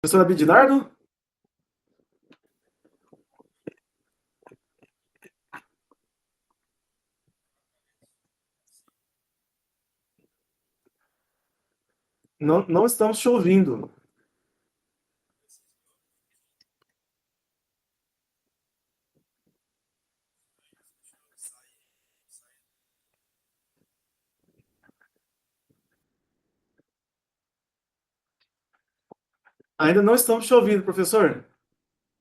Professor Abdilardo? Não, não estamos te ouvindo. Ainda não estamos te ouvindo, professor.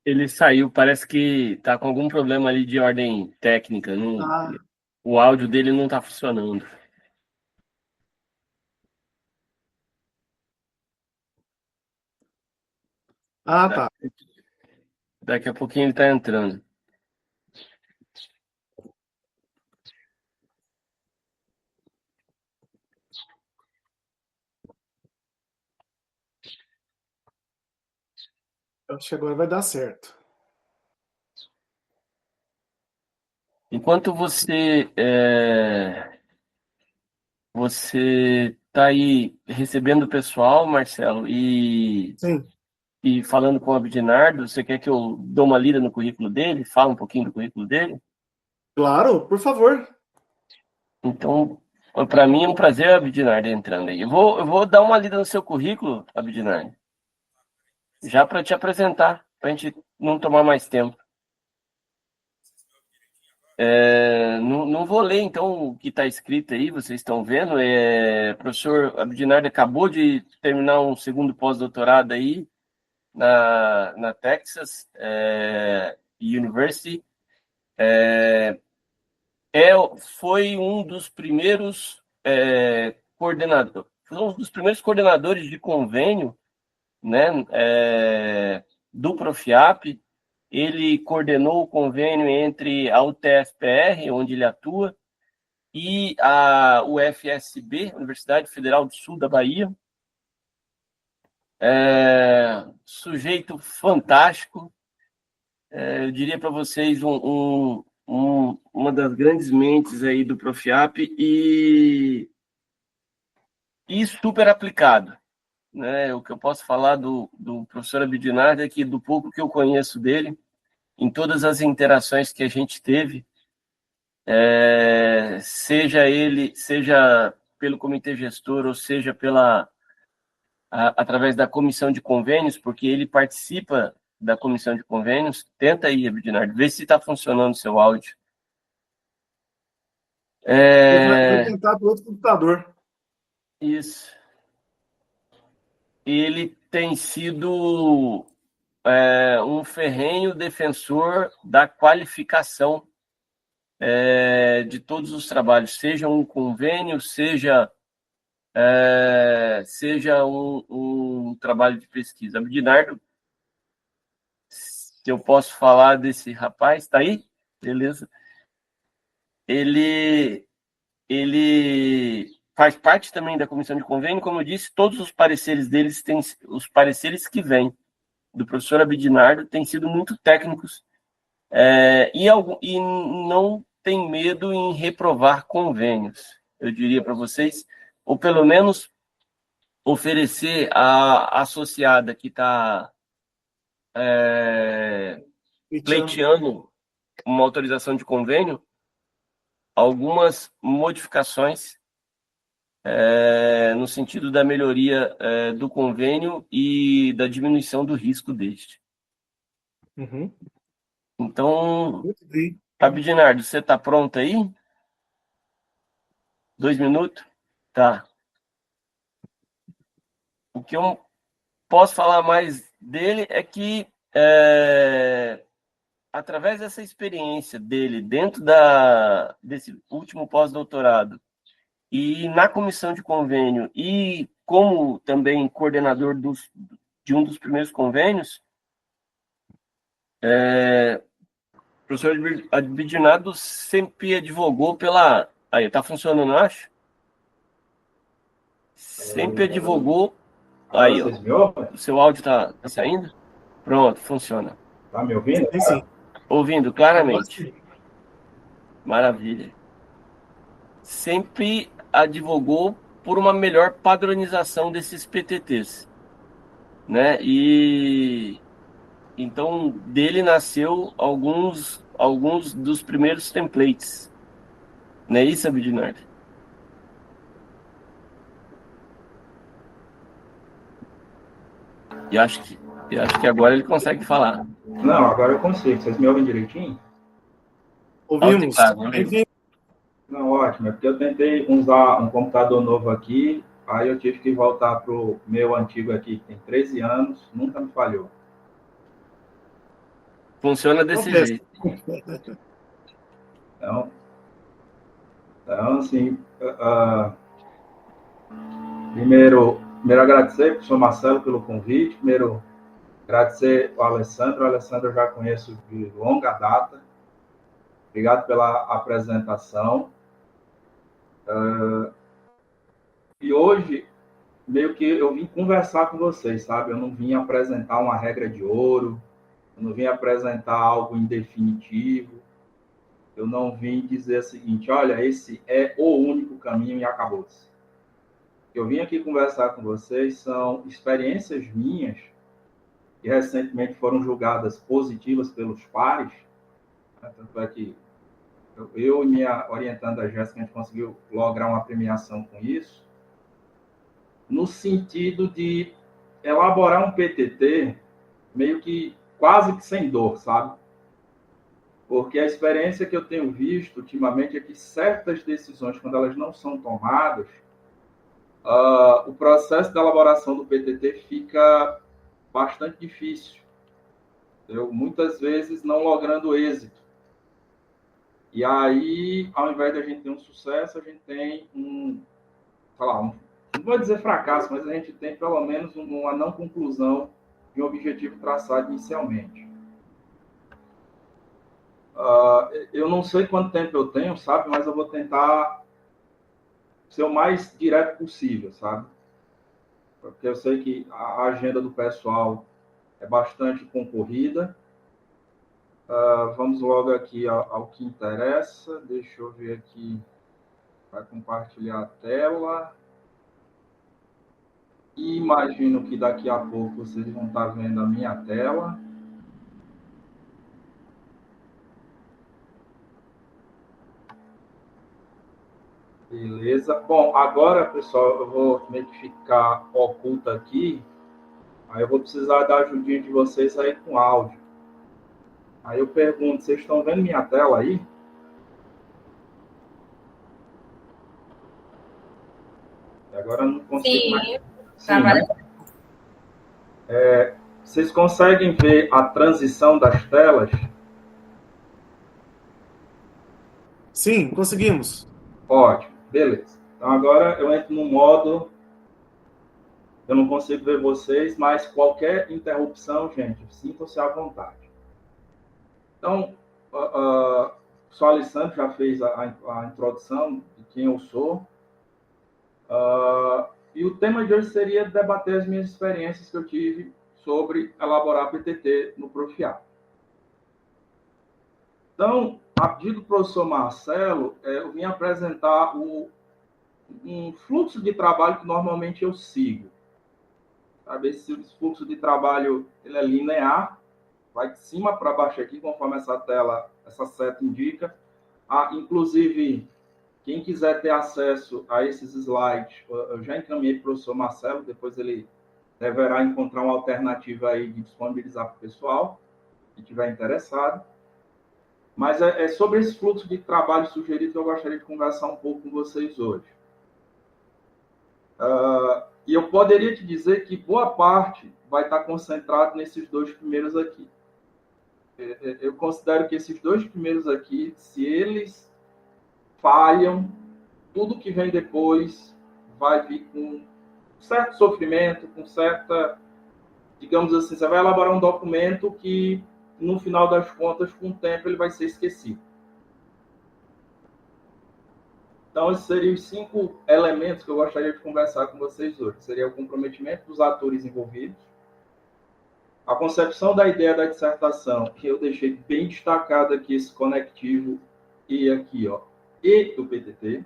Ele saiu, parece que tá com algum problema ali de ordem técnica. Não, Ah, o áudio dele não tá funcionando. Da- tá. Daqui a pouquinho ele tá entrando. Eu acho que agora vai dar certo. Enquanto você tá aí recebendo o pessoal, Marcelo, Sim, e falando com o Abdinardo, você quer que eu dê uma lida no currículo dele? Fala um pouquinho do currículo dele? claro, por favor. Então, para mim é um prazer, Abdinardo, entrando aí. Eu vou dar uma lida no seu currículo, Abdinardo, já para te apresentar, para a gente não tomar mais tempo. Não vou ler, então, o que está escrito aí, vocês estão vendo. O professor Abdinardo acabou de terminar um segundo pós-doutorado aí na Texas University. Foi um dos primeiros foi um dos primeiros coordenadores de convênio, né, do Profiap. Ele coordenou o convênio entre a UTFPR, onde ele atua, e a UFSB, Universidade Federal do Sul da Bahia. Sujeito fantástico, eu diria para vocês uma das grandes mentes aí do Profiap e super aplicado. Né? O que eu posso falar do professor Abidinardo é que, do pouco que eu conheço dele, em todas as interações que a gente teve, seja pelo comitê gestor ou seja através da comissão de convênios, porque ele participa da comissão de convênios. Tenta aí, Abidinardo, vê se está funcionando o seu áudio. Vai É, tentar para outro computador. isso. Ele tem sido um ferrenho defensor da qualificação de todos os trabalhos, seja um convênio, seja um trabalho de pesquisa. Abdinardo, se eu posso falar desse rapaz, está aí? Beleza. Ele, ele faz parte também da comissão de convênio, como eu disse, todos os pareceres deles têm, os pareceres que vêm do professor Abdinardo têm sido muito técnicos e não tem medo em reprovar convênios, eu diria para vocês, ou pelo menos oferecer à associada que está Cristiano. pleiteando uma autorização de convênio, algumas modificações no sentido da melhoria do convênio e da diminuição do risco deste. Uhum. Então, Muito bem. Abdinardo, você está pronto aí? 2 minutos? Tá. O que eu posso falar mais dele é que, através dessa experiência dele dentro desse último pós-doutorado e na comissão de convênio e como também coordenador de um dos primeiros convênios, o professor Abidinado sempre advogou pela... Aí, está funcionando, eu acho? Sempre advogou... Agora Aí, ó. vocês me ouvem? O seu áudio está saindo? Pronto, funciona. Tá me ouvindo Sim, sim. agora? Ouvindo Agora claramente. sim. Maravilha. Sempre advogou por uma melhor padronização desses PTTs. né? E então dele nasceu alguns dos primeiros templates, não é isso, Abidinardo? E acho que agora ele consegue falar. Não, agora eu consigo. Vocês me ouvem direitinho? Alto e Ouvimos. claro, né? Enfim, Não, ótimo. É porque eu tentei usar um computador novo aqui, aí eu tive que voltar para o meu antigo aqui, que tem 13 anos, nunca me falhou. Funciona desse acontece. jeito. Então, assim, primeiro agradecer ao professor Marcelo pelo convite, primeiro agradecer ao Alessandro. O Alessandro eu já conheço de longa data. Obrigado pela apresentação. E hoje, meio que eu vim conversar com vocês, sabe? Eu não vim apresentar uma regra de ouro, eu não vim apresentar algo em definitivo, eu não vim dizer o seguinte, olha, esse é o único caminho e acabou-se. O que eu vim aqui conversar com vocês são experiências minhas que recentemente foram julgadas positivas pelos pares, né? Tanto é que eu e minha orientanda Jéssica, a gente conseguiu lograr uma premiação com isso, no sentido de elaborar um PTT meio que quase que sem dor, sabe? Porque a experiência que eu tenho visto ultimamente é que certas decisões, quando elas não são tomadas, o processo de elaboração do PTT fica bastante difícil. Eu, muitas vezes, não logrando êxito. E aí, ao invés de a gente ter um sucesso, a gente tem sei lá, não vou dizer fracasso, mas a gente tem pelo menos uma não conclusão de um objetivo traçado inicialmente. Eu não sei quanto tempo eu tenho, sabe? Mas eu vou tentar ser o mais direto possível, sabe? Porque eu sei que a agenda do pessoal é bastante concorrida. Vamos logo aqui ao que interessa. Deixa eu ver aqui. Vai compartilhar a tela. E imagino que daqui a pouco vocês vão estar vendo a minha tela. Beleza. Bom, agora, pessoal, eu vou meio que ficar oculto aqui. Aí eu vou precisar da ajudinha de vocês aí com áudio. Aí eu pergunto, vocês estão vendo minha tela aí? Agora eu não consigo Sim, mais. Sim, trabalha. né? Vocês conseguem ver a transição das telas? Sim, conseguimos. Ótimo, beleza. Então agora eu entro no modo, eu não consigo ver vocês, mas qualquer interrupção, gente, sintam-se à vontade. Então, o professor Alessandro já fez a introdução de quem eu sou. E o tema de hoje seria debater as minhas experiências que eu tive sobre elaborar PTT no Profiar. Então, a pedido do professor Marcelo, eu vim apresentar um fluxo de trabalho que normalmente eu sigo. Sabe, esse fluxo de trabalho ele é linear, vai de cima para baixo aqui, conforme essa tela, essa seta indica. Inclusive, quem quiser ter acesso a esses slides, eu já encaminhei para o professor Marcelo, depois ele deverá encontrar uma alternativa aí de disponibilizar para o pessoal, que estiver interessado. Mas é sobre esse fluxo de trabalho sugerido que eu gostaria de conversar um pouco com vocês hoje. E eu poderia te dizer que boa parte vai estar concentrado nesses dois primeiros aqui. Eu considero que esses dois primeiros aqui, se eles falham, tudo que vem depois vai vir com certo sofrimento, com certa, digamos assim, você vai elaborar um documento que, no final das contas, com o tempo, ele vai ser esquecido. Então, esses seriam os 5 elementos que eu gostaria de conversar com vocês hoje. Seria o comprometimento dos atores envolvidos, a concepção da ideia da dissertação, que eu deixei bem destacado aqui, esse conectivo, e aqui, ó, e do PTT.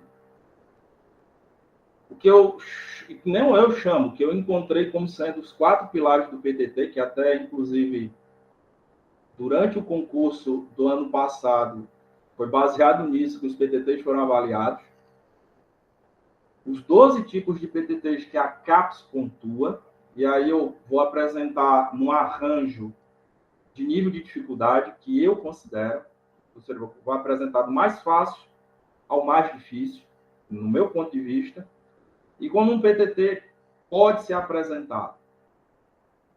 O que não eu chamo, que eu encontrei como sendo os 4 pilares do PTT, que até, inclusive, durante o concurso do ano passado, foi baseado nisso que os PTTs foram avaliados. Os 12 tipos de PTTs que a CAPES pontua, e aí eu vou apresentar num arranjo de nível de dificuldade que eu considero, ou seja, vou apresentar do mais fácil ao mais difícil, no meu ponto de vista, e como um PTT pode ser apresentado.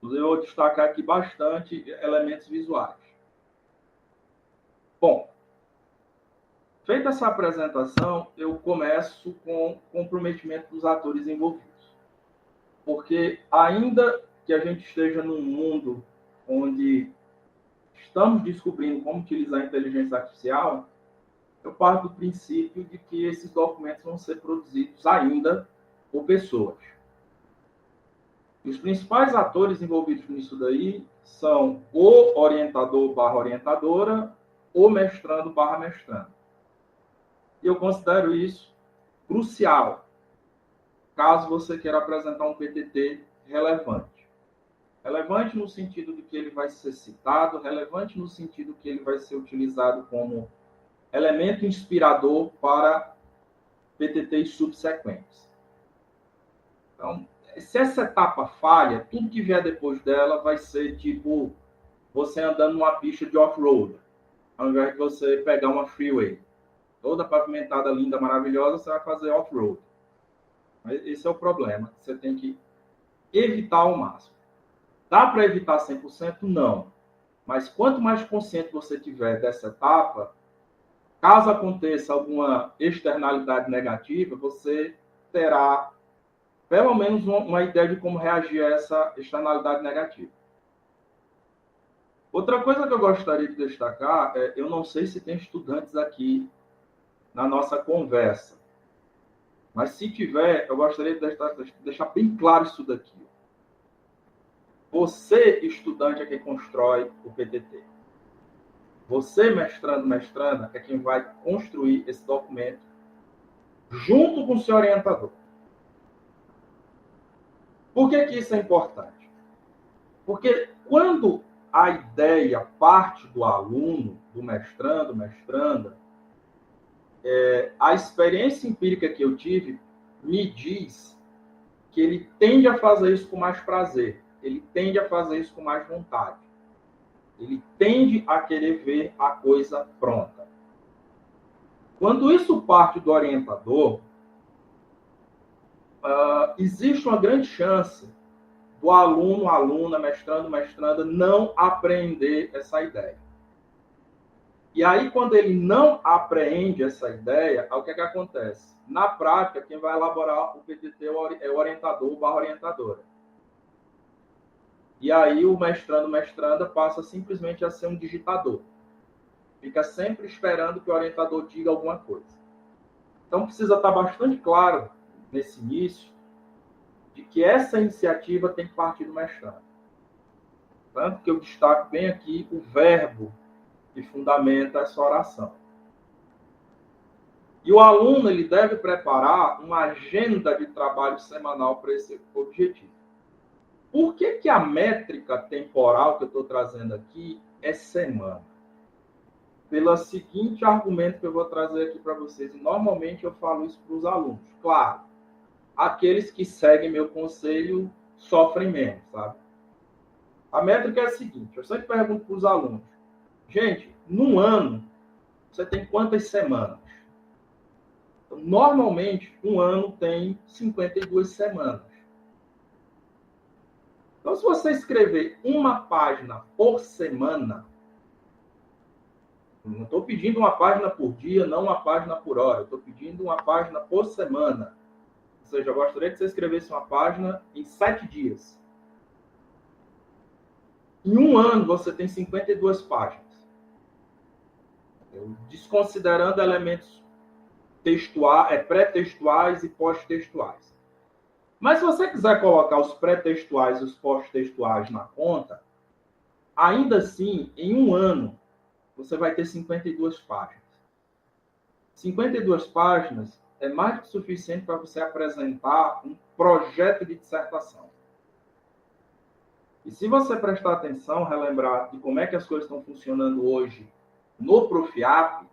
Eu vou destacar aqui bastante elementos visuais. Bom, feita essa apresentação, eu começo com o comprometimento dos atores envolvidos. Porque ainda que a gente esteja num mundo onde estamos descobrindo como utilizar a inteligência artificial, eu parto do princípio de que esses documentos vão ser produzidos ainda por pessoas. E os principais atores envolvidos nisso daí são o orientador/orientadora, o mestrando/mestrando. E eu considero isso crucial, caso você queira apresentar um PTT relevante. Relevante no sentido de que ele vai ser citado, relevante no sentido que ele vai ser utilizado como elemento inspirador para PTTs subsequentes. Então, se essa etapa falha, tudo que vier depois dela vai ser tipo você andando numa pista de off-road, ao invés de você pegar uma freeway. Toda pavimentada, linda, maravilhosa, você vai fazer off-road. Esse é o problema. Você tem que evitar ao máximo. Dá para evitar 100%? Não. Mas quanto mais consciente você tiver dessa etapa, caso aconteça alguma externalidade negativa, você terá pelo menos uma ideia de como reagir a essa externalidade negativa. Outra coisa que eu gostaria de destacar é, eu não sei se tem estudantes aqui na nossa conversa, mas se tiver, eu gostaria de deixar bem claro isso daqui. Você, estudante, é quem constrói o PTT. Você, mestranda, é quem vai construir esse documento junto com o seu orientador. Por que isso é importante? Porque quando a ideia parte do aluno, do mestranda, a experiência empírica que eu tive me diz que ele tende a fazer isso com mais prazer, ele tende a fazer isso com mais vontade, ele tende a querer ver a coisa pronta. Quando isso parte do orientador, existe uma grande chance do aluno, aluna, mestranda, não apreender essa ideia. E aí, quando ele não apreende essa ideia, o que acontece? Na prática, quem vai elaborar o PTT é o orientador/orientadora. E aí, o mestranda passa simplesmente a ser um digitador. Fica sempre esperando que o orientador diga alguma coisa. Então, precisa estar bastante claro, nesse início, de que essa iniciativa tem que partir do mestrando. Tanto que eu destaco bem aqui o verbo que fundamenta essa oração. E o aluno ele deve preparar uma agenda de trabalho semanal para esse objetivo. Por que a métrica temporal que eu estou trazendo aqui é semana? Pelo seguinte argumento que eu vou trazer aqui para vocês. E normalmente eu falo isso para os alunos. Claro, aqueles que seguem meu conselho sofrem menos, sabe? A métrica é a seguinte, eu sempre pergunto para os alunos, gente, num ano, você tem quantas semanas? Então, normalmente, um ano tem 52 semanas. Então, se você escrever uma página por semana, não estou pedindo uma página por dia, não uma página por hora, eu estou pedindo uma página por semana. Ou seja, eu gostaria que você escrevesse uma página em 7 dias. Em um ano, você tem 52 páginas. Desconsiderando elementos pré-textuais e pós-textuais. Mas se você quiser colocar os pré-textuais e os pós-textuais na conta, ainda assim, em um ano, você vai ter 52 páginas. 52 páginas é mais do que suficiente para você apresentar um projeto de dissertação. E se você prestar atenção, relembrar de como é que as coisas estão funcionando hoje no Profiap,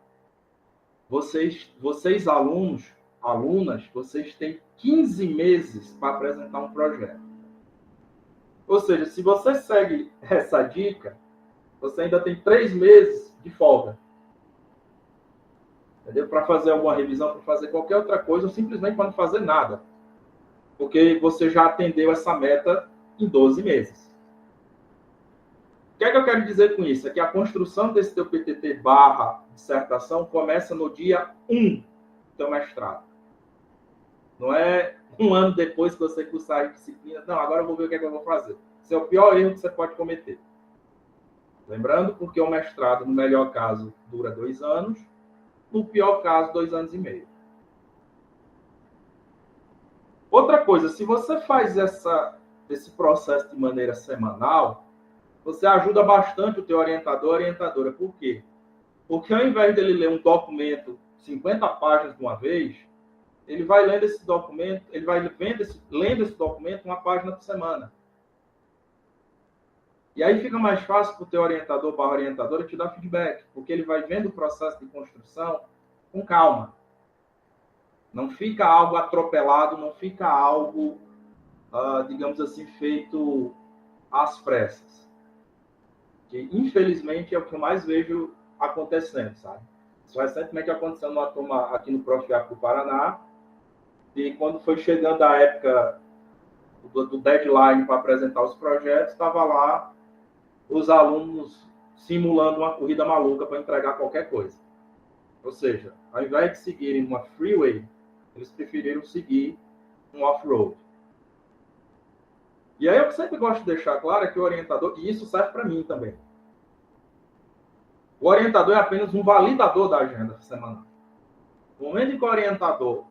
vocês alunos, alunas, vocês têm 15 meses para apresentar um projeto. Ou seja, se você segue essa dica, você ainda tem 3 meses de folga. Entendeu? Para fazer alguma revisão, para fazer qualquer outra coisa, ou simplesmente para não fazer nada. Porque você já atendeu essa meta em 12 meses. O que é que eu quero dizer com isso? É que a construção desse teu PTT / dissertação começa no dia 1 do teu mestrado. Não é um ano depois que você cursar a disciplina. Não, agora eu vou ver o que é que eu vou fazer. Esse é o pior erro que você pode cometer. Lembrando, porque o mestrado, no melhor caso, dura 2 anos. No pior caso, 2 anos e meio. Outra coisa, se você faz esse processo de maneira semanal, você ajuda bastante o teu orientador ou orientadora. Por quê? Porque ao invés dele ler um documento 50 páginas de uma vez, ele vai lendo esse documento, ele vai lendo esse documento uma página por semana. E aí fica mais fácil para o teu orientador ou orientadora te dar feedback, porque ele vai vendo o processo de construção com calma. Não fica algo atropelado, não fica algo, digamos assim, feito às pressas. Que, infelizmente, é o que eu mais vejo acontecendo, sabe? Isso recentemente aconteceu numa turma aqui no Profiap do Paraná, e quando foi chegando a época do deadline para apresentar os projetos, estava lá os alunos simulando uma corrida maluca para entregar qualquer coisa. Ou seja, ao invés de seguirem uma freeway, eles preferiram seguir um off-road. E aí eu sempre gosto de deixar claro que o orientador, e isso serve para mim também, o orientador é apenas um validador da agenda semanal. No momento em que o orientador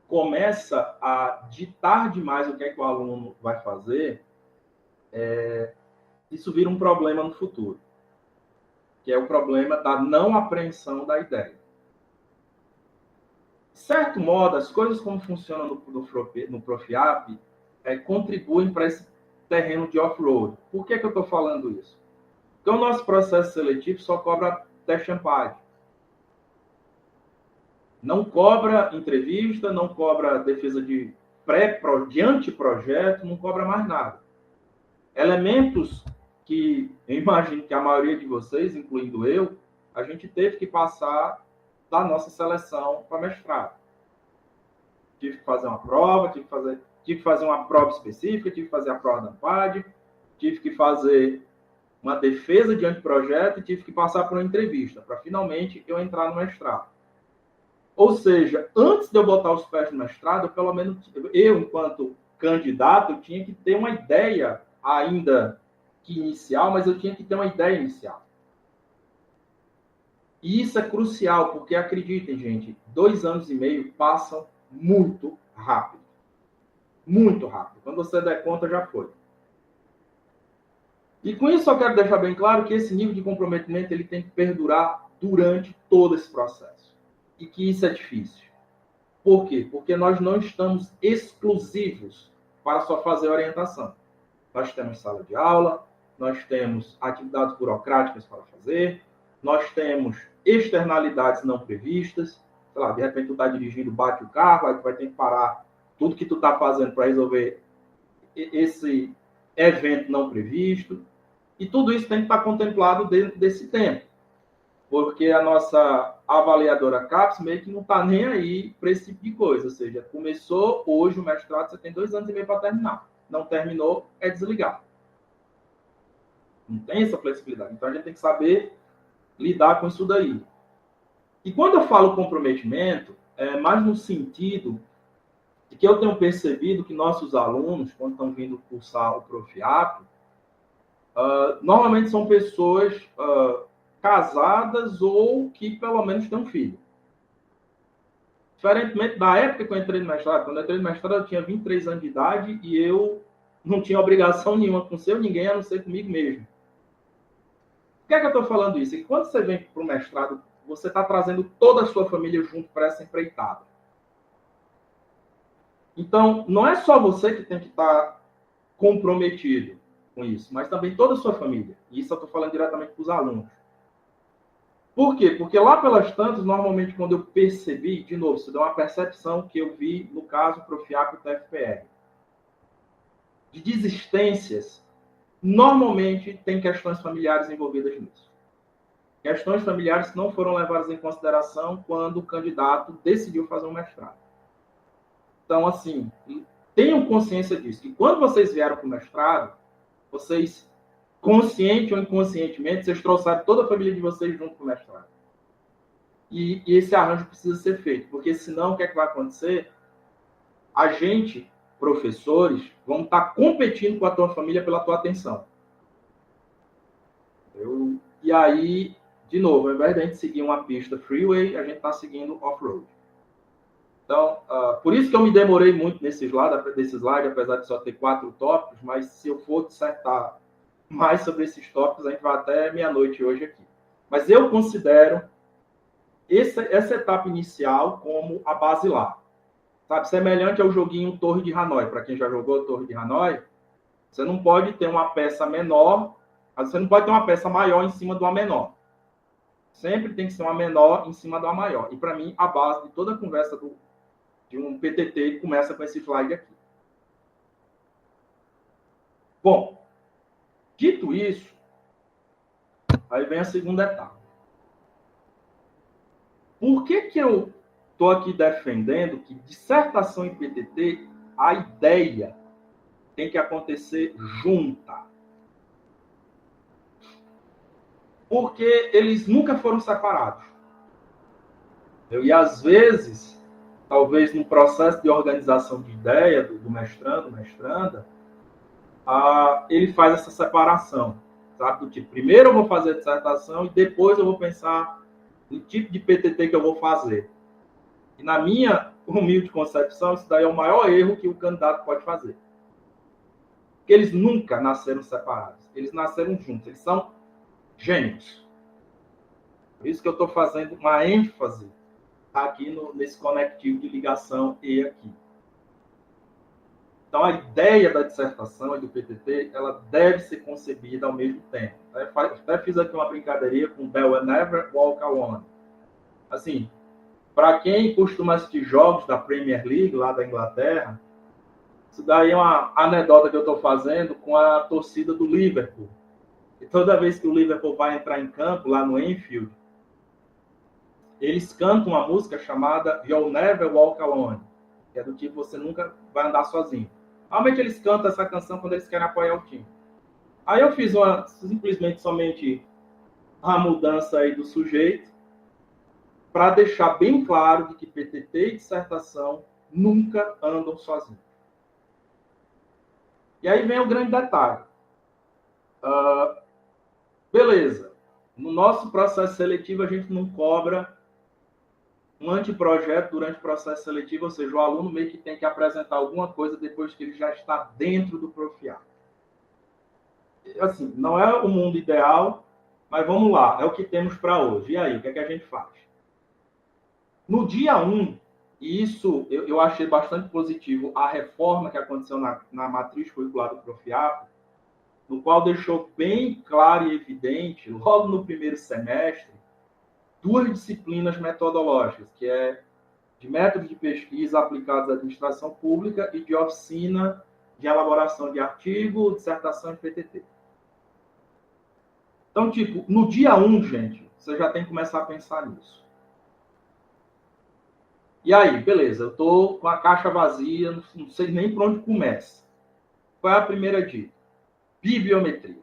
começa a ditar demais o que é que o aluno vai fazer, isso vira um problema no futuro, que é o problema da não apreensão da ideia. De certo modo, as coisas como funcionam no Profiap contribuem para esse terreno de off-road. Por que eu estou falando isso? Porque o nosso processo seletivo só cobra teste Ampad. Não cobra entrevista, não cobra defesa de anteprojeto, não cobra mais nada. Elementos que eu imagino que a maioria de vocês, incluindo eu, a gente teve que passar da nossa seleção para mestrado. Tive que fazer uma prova, tive que fazer uma prova específica, tive que fazer a prova da Ampad, tive que fazer uma defesa de anteprojeto e tive que passar por uma entrevista para finalmente eu entrar no mestrado. Ou seja, antes de eu botar os pés no mestrado, pelo menos eu, enquanto candidato, eu tinha que ter uma ideia ainda que inicial, mas eu tinha que ter uma ideia inicial. E isso é crucial, porque acreditem, gente, 2 anos e meio passam muito rápido. Muito rápido. Quando você der conta, já foi. E com isso eu quero deixar bem claro que esse nível de comprometimento ele tem que perdurar durante todo esse processo. E que isso é difícil. Por quê? Porque nós não estamos exclusivos para só fazer orientação. Nós temos sala de aula, nós temos atividades burocráticas para fazer, nós temos externalidades não previstas. Sei lá, de repente tu está dirigindo, bate o carro, aí tu vai ter que parar tudo que tu está fazendo para resolver esse evento não previsto. E tudo isso tem que estar contemplado dentro desse tempo. Porque a nossa avaliadora CAPES meio que não está nem aí para esse tipo de coisa. Ou seja, começou hoje o mestrado, você tem 2 anos e meio para terminar. Não terminou, é desligar. Não tem essa flexibilidade. Então a gente tem que saber lidar com isso daí. E quando eu falo comprometimento, é mais no sentido de que eu tenho percebido que nossos alunos, quando estão vindo cursar o Profiap, normalmente são pessoas casadas ou que pelo menos têm um filho. Diferentemente da época que eu entrei no mestrado, quando eu entrei no mestrado eu tinha 23 anos de idade e eu não tinha obrigação nenhuma com ninguém, a não ser comigo mesmo. Por que é que eu estou falando isso? É que quando você vem para o mestrado, você está trazendo toda a sua família junto para essa empreitada. Então, não é só você que tem que estar comprometido com isso, mas também toda a sua família. E isso eu estou falando diretamente para os alunos. Por quê? Porque lá pelas tantas, normalmente, quando eu percebi, de novo, isso deu uma percepção que eu vi no caso Profiaco e TFPR, de desistências, normalmente tem questões familiares envolvidas nisso. Questões familiares que não foram levadas em consideração quando o candidato decidiu fazer um mestrado. Então, assim, tenham consciência disso, que quando vocês vieram para o mestrado, vocês, consciente ou inconscientemente, vocês trouxeram toda a família de vocês junto com o mestrado. E esse arranjo precisa ser feito, porque senão o que é que vai acontecer? A gente, professores, vamos estar competindo com a tua família pela tua atenção. E aí, de novo, ao invés de a gente seguir uma pista freeway, a gente está seguindo off-road. Então, por isso que eu me demorei muito nesse slide, apesar de só ter 4 tópicos, mas se eu for dissertar mais sobre esses tópicos, a gente vai até meia-noite hoje aqui. Mas eu considero essa etapa inicial como a basilar. Sabe, semelhante ao joguinho Torre de Hanoi. Para quem já jogou Torre de Hanoi, você não pode ter uma peça menor, você não pode ter uma peça maior em cima de uma menor. Sempre tem que ser uma menor em cima de uma maior. E, para mim, a base de toda a conversa de um PTT começa com esse slide aqui. Bom, dito isso, aí vem a segunda etapa. Por que eu estou aqui defendendo que dissertação em PTT, a ideia tem que acontecer junta? Porque eles nunca foram separados. E, às vezes, talvez no processo de organização de ideia do mestrando, mestranda, ele faz essa separação. Sabe? Do tipo, primeiro eu vou fazer a dissertação e depois eu vou pensar no tipo de PTT que eu vou fazer. E na minha humilde concepção, isso daí é o maior erro que o candidato pode fazer. Porque eles nunca nasceram separados. Eles nasceram juntos. Eles são gêmeos. Por isso que eu estou fazendo uma ênfase aqui nesse conectivo de ligação E aqui. Então, a ideia da dissertação e do PTT, ela deve ser concebida ao mesmo tempo. Até fiz aqui uma brincadeirinha com Bell and Never Walk Alone. Assim, para quem costuma assistir jogos da Premier League, lá da Inglaterra, isso daí é uma anedota que eu estou fazendo com a torcida do Liverpool. E toda vez que o Liverpool vai entrar em campo, lá no Anfield, eles cantam uma música chamada You'll Never Walk Alone, que é do tipo, você nunca vai andar sozinho. Normalmente eles cantam essa canção quando eles querem apoiar o time. Aí eu fiz simplesmente somente a mudança aí do sujeito, para deixar bem claro de que PTT e dissertação nunca andam sozinhos. E aí vem o grande detalhe. Beleza. No nosso processo seletivo, a gente não cobra um anteprojeto durante o processo seletivo, ou seja, o aluno meio que tem que apresentar alguma coisa depois que ele já está dentro do Profiaco. Assim, não é o mundo ideal, mas vamos lá, é o que temos para hoje. E aí, o que é que a gente faz? No dia 1, e isso eu achei bastante positivo, a reforma que aconteceu na matriz curricular do Profiaco, no qual deixou bem claro e evidente, logo no primeiro semestre, 2 disciplinas metodológicas, que é de métodos de pesquisa aplicados à administração pública e de oficina de elaboração de artigo, dissertação e PTT. Então, tipo, no dia 1, gente, você já tem que começar a pensar nisso. E aí, beleza, eu estou com a caixa vazia, não sei nem por onde começa. Qual é a primeira dica? Bibliometria.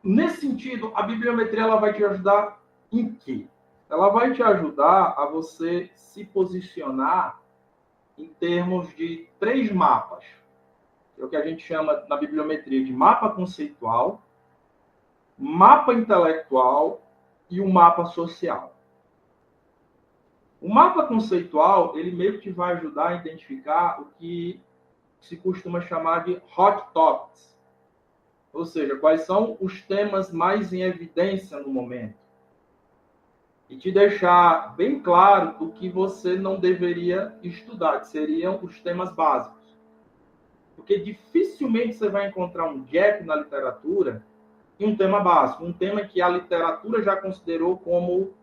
Nesse sentido, a bibliometria ela vai te ajudar em quê? Ela vai te ajudar a você se posicionar em termos de 3 mapas. É o que a gente chama na bibliometria de mapa conceitual, mapa intelectual e o mapa social. O mapa conceitual, ele meio que vai ajudar a identificar o que se costuma chamar de hot topics. Ou seja, quais são os temas mais em evidência no momento. e te deixar bem claro o que você não deveria estudar, que seriam os temas básicos. Porque dificilmente você vai encontrar um gap na literatura em um tema básico, um tema que a literatura já considerou como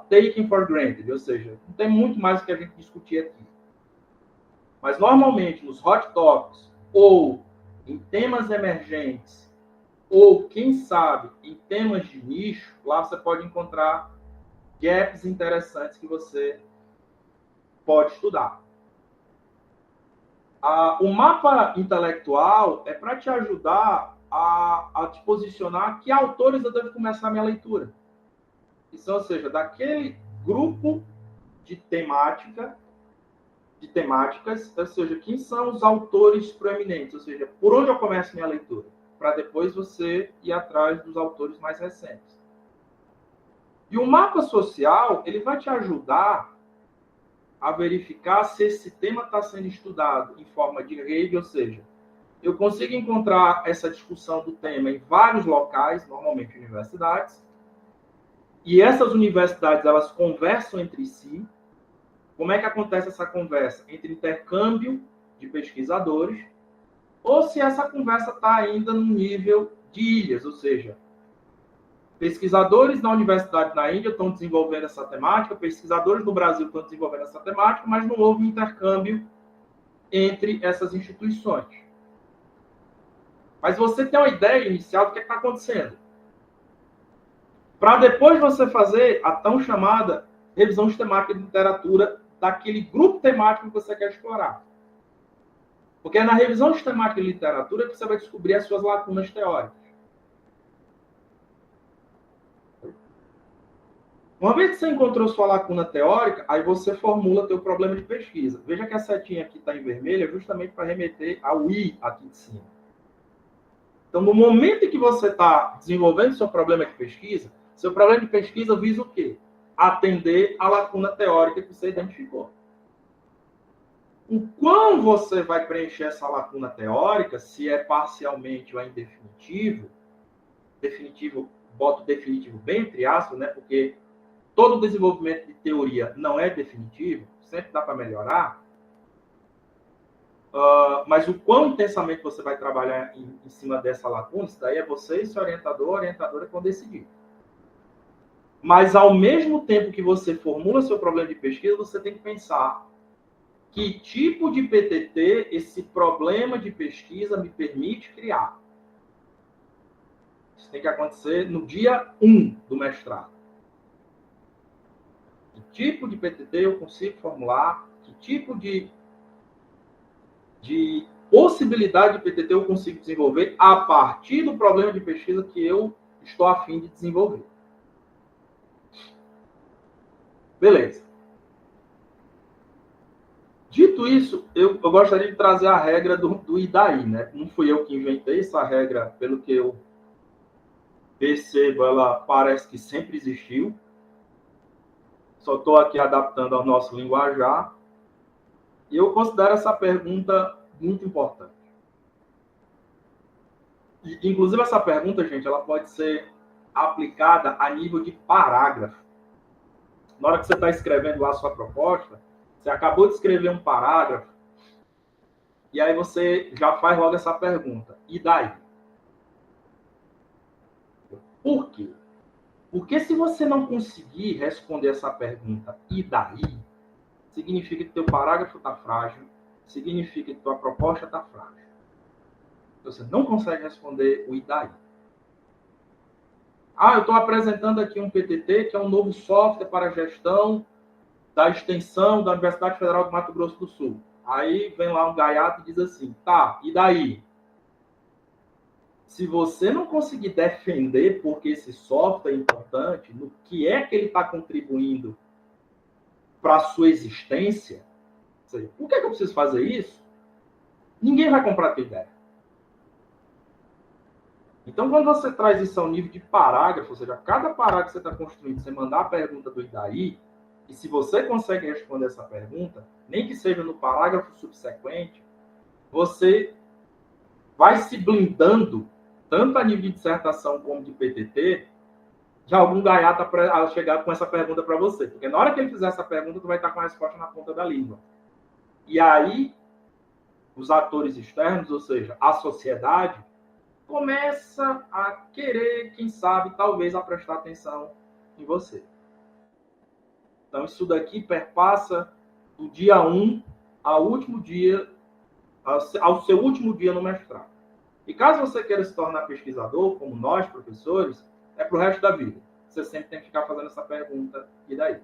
taken for granted, ou seja, não tem muito mais o que a gente discutir aqui. Mas, normalmente, nos hot topics, ou em temas emergentes, ou, quem sabe, em temas de nicho, lá você pode encontrar gaps interessantes que você pode estudar. O mapa intelectual é para te ajudar a te posicionar que autores eu devo começar a minha leitura. Isso, ou seja, daquele grupo de temáticas, ou seja, quem são os autores proeminentes, ou seja, por onde eu começo minha leitura, para depois você ir atrás dos autores mais recentes. E o mapa social, ele vai te ajudar a verificar se esse tema está sendo estudado em forma de rede, ou seja, eu consigo encontrar essa discussão do tema em vários locais, normalmente universidades, e essas universidades, elas conversam entre si. Como é que acontece essa conversa? Entre intercâmbio de pesquisadores, ou se essa conversa está ainda no nível de ilhas, ou seja, pesquisadores na universidade na Índia estão desenvolvendo essa temática, pesquisadores no Brasil estão desenvolvendo essa temática, mas não houve intercâmbio entre essas instituições. Mas você tem uma ideia inicial do que está acontecendo. Para depois você fazer a tão chamada revisão sistemática de literatura daquele grupo temático que você quer explorar. Porque é na revisão sistemática de literatura que você vai descobrir as suas lacunas teóricas. Uma vez que você encontrou sua lacuna teórica, aí você formula teu problema de pesquisa. Veja que a setinha aqui está em vermelho, é justamente para remeter ao I aqui de cima. Então, no momento em que você está desenvolvendo seu problema de pesquisa, seu problema de pesquisa visa o quê? Atender a lacuna teórica que você identificou. O quão você vai preencher essa lacuna teórica, se é parcialmente ou em definitivo, boto definitivo bem entre aspas, né? Porque todo desenvolvimento de teoria não é definitivo, sempre dá para melhorar. Mas o quão intensamente você vai trabalhar em cima dessa lacuna, isso daí é você e seu orientador, a orientadora que vão decidir. Mas, ao mesmo tempo que você formula seu problema de pesquisa, você tem que pensar que tipo de PTT esse problema de pesquisa me permite criar. Isso tem que acontecer no dia 1 do mestrado. Que tipo de PTT eu consigo formular? Que tipo de possibilidade de PTT eu consigo desenvolver a partir do problema de pesquisa que eu estou a fim de desenvolver? Beleza. Dito isso, eu gostaria de trazer a regra do e daí, né? Não fui eu que inventei essa regra, pelo que eu percebo, ela parece que sempre existiu. Só estou aqui adaptando ao nosso linguajar. E eu considero essa pergunta muito importante. E, inclusive, essa pergunta, gente, ela pode ser aplicada a nível de parágrafo. Na hora que você está escrevendo lá a sua proposta, você acabou de escrever um parágrafo, e aí você já faz logo essa pergunta. E daí? Por quê? Porque se você não conseguir responder essa pergunta, e daí? Significa que teu parágrafo está frágil, significa que tua proposta está frágil. Você não consegue responder o e daí. Eu estou apresentando aqui um PTT, que é um novo software para a gestão da extensão da Universidade Federal do Mato Grosso do Sul. Aí vem lá um gaiato e diz assim, tá, e daí? Se você não conseguir defender porque esse software é importante, no que é que ele está contribuindo para a sua existência, ou seja, por que eu preciso fazer isso? Ninguém vai comprar a tua ideia. Então, quando você traz isso ao nível de parágrafo, ou seja, cada parágrafo que você está construindo, você mandar a pergunta do e daí, e se você consegue responder essa pergunta, nem que seja no parágrafo subsequente, você vai se blindando, tanto a nível de dissertação como de PTT, de algum gaiato a chegar com essa pergunta para você. Porque na hora que ele fizer essa pergunta, tu vai estar com a resposta na ponta da língua. E aí, os atores externos, ou seja, a sociedade, começa a querer, quem sabe, talvez, a prestar atenção em você. Então, isso daqui perpassa do dia 1 ao último dia, ao seu último dia no mestrado. E caso você queira se tornar pesquisador, como nós, professores, é para o resto da vida. Você sempre tem que ficar fazendo essa pergunta, e daí?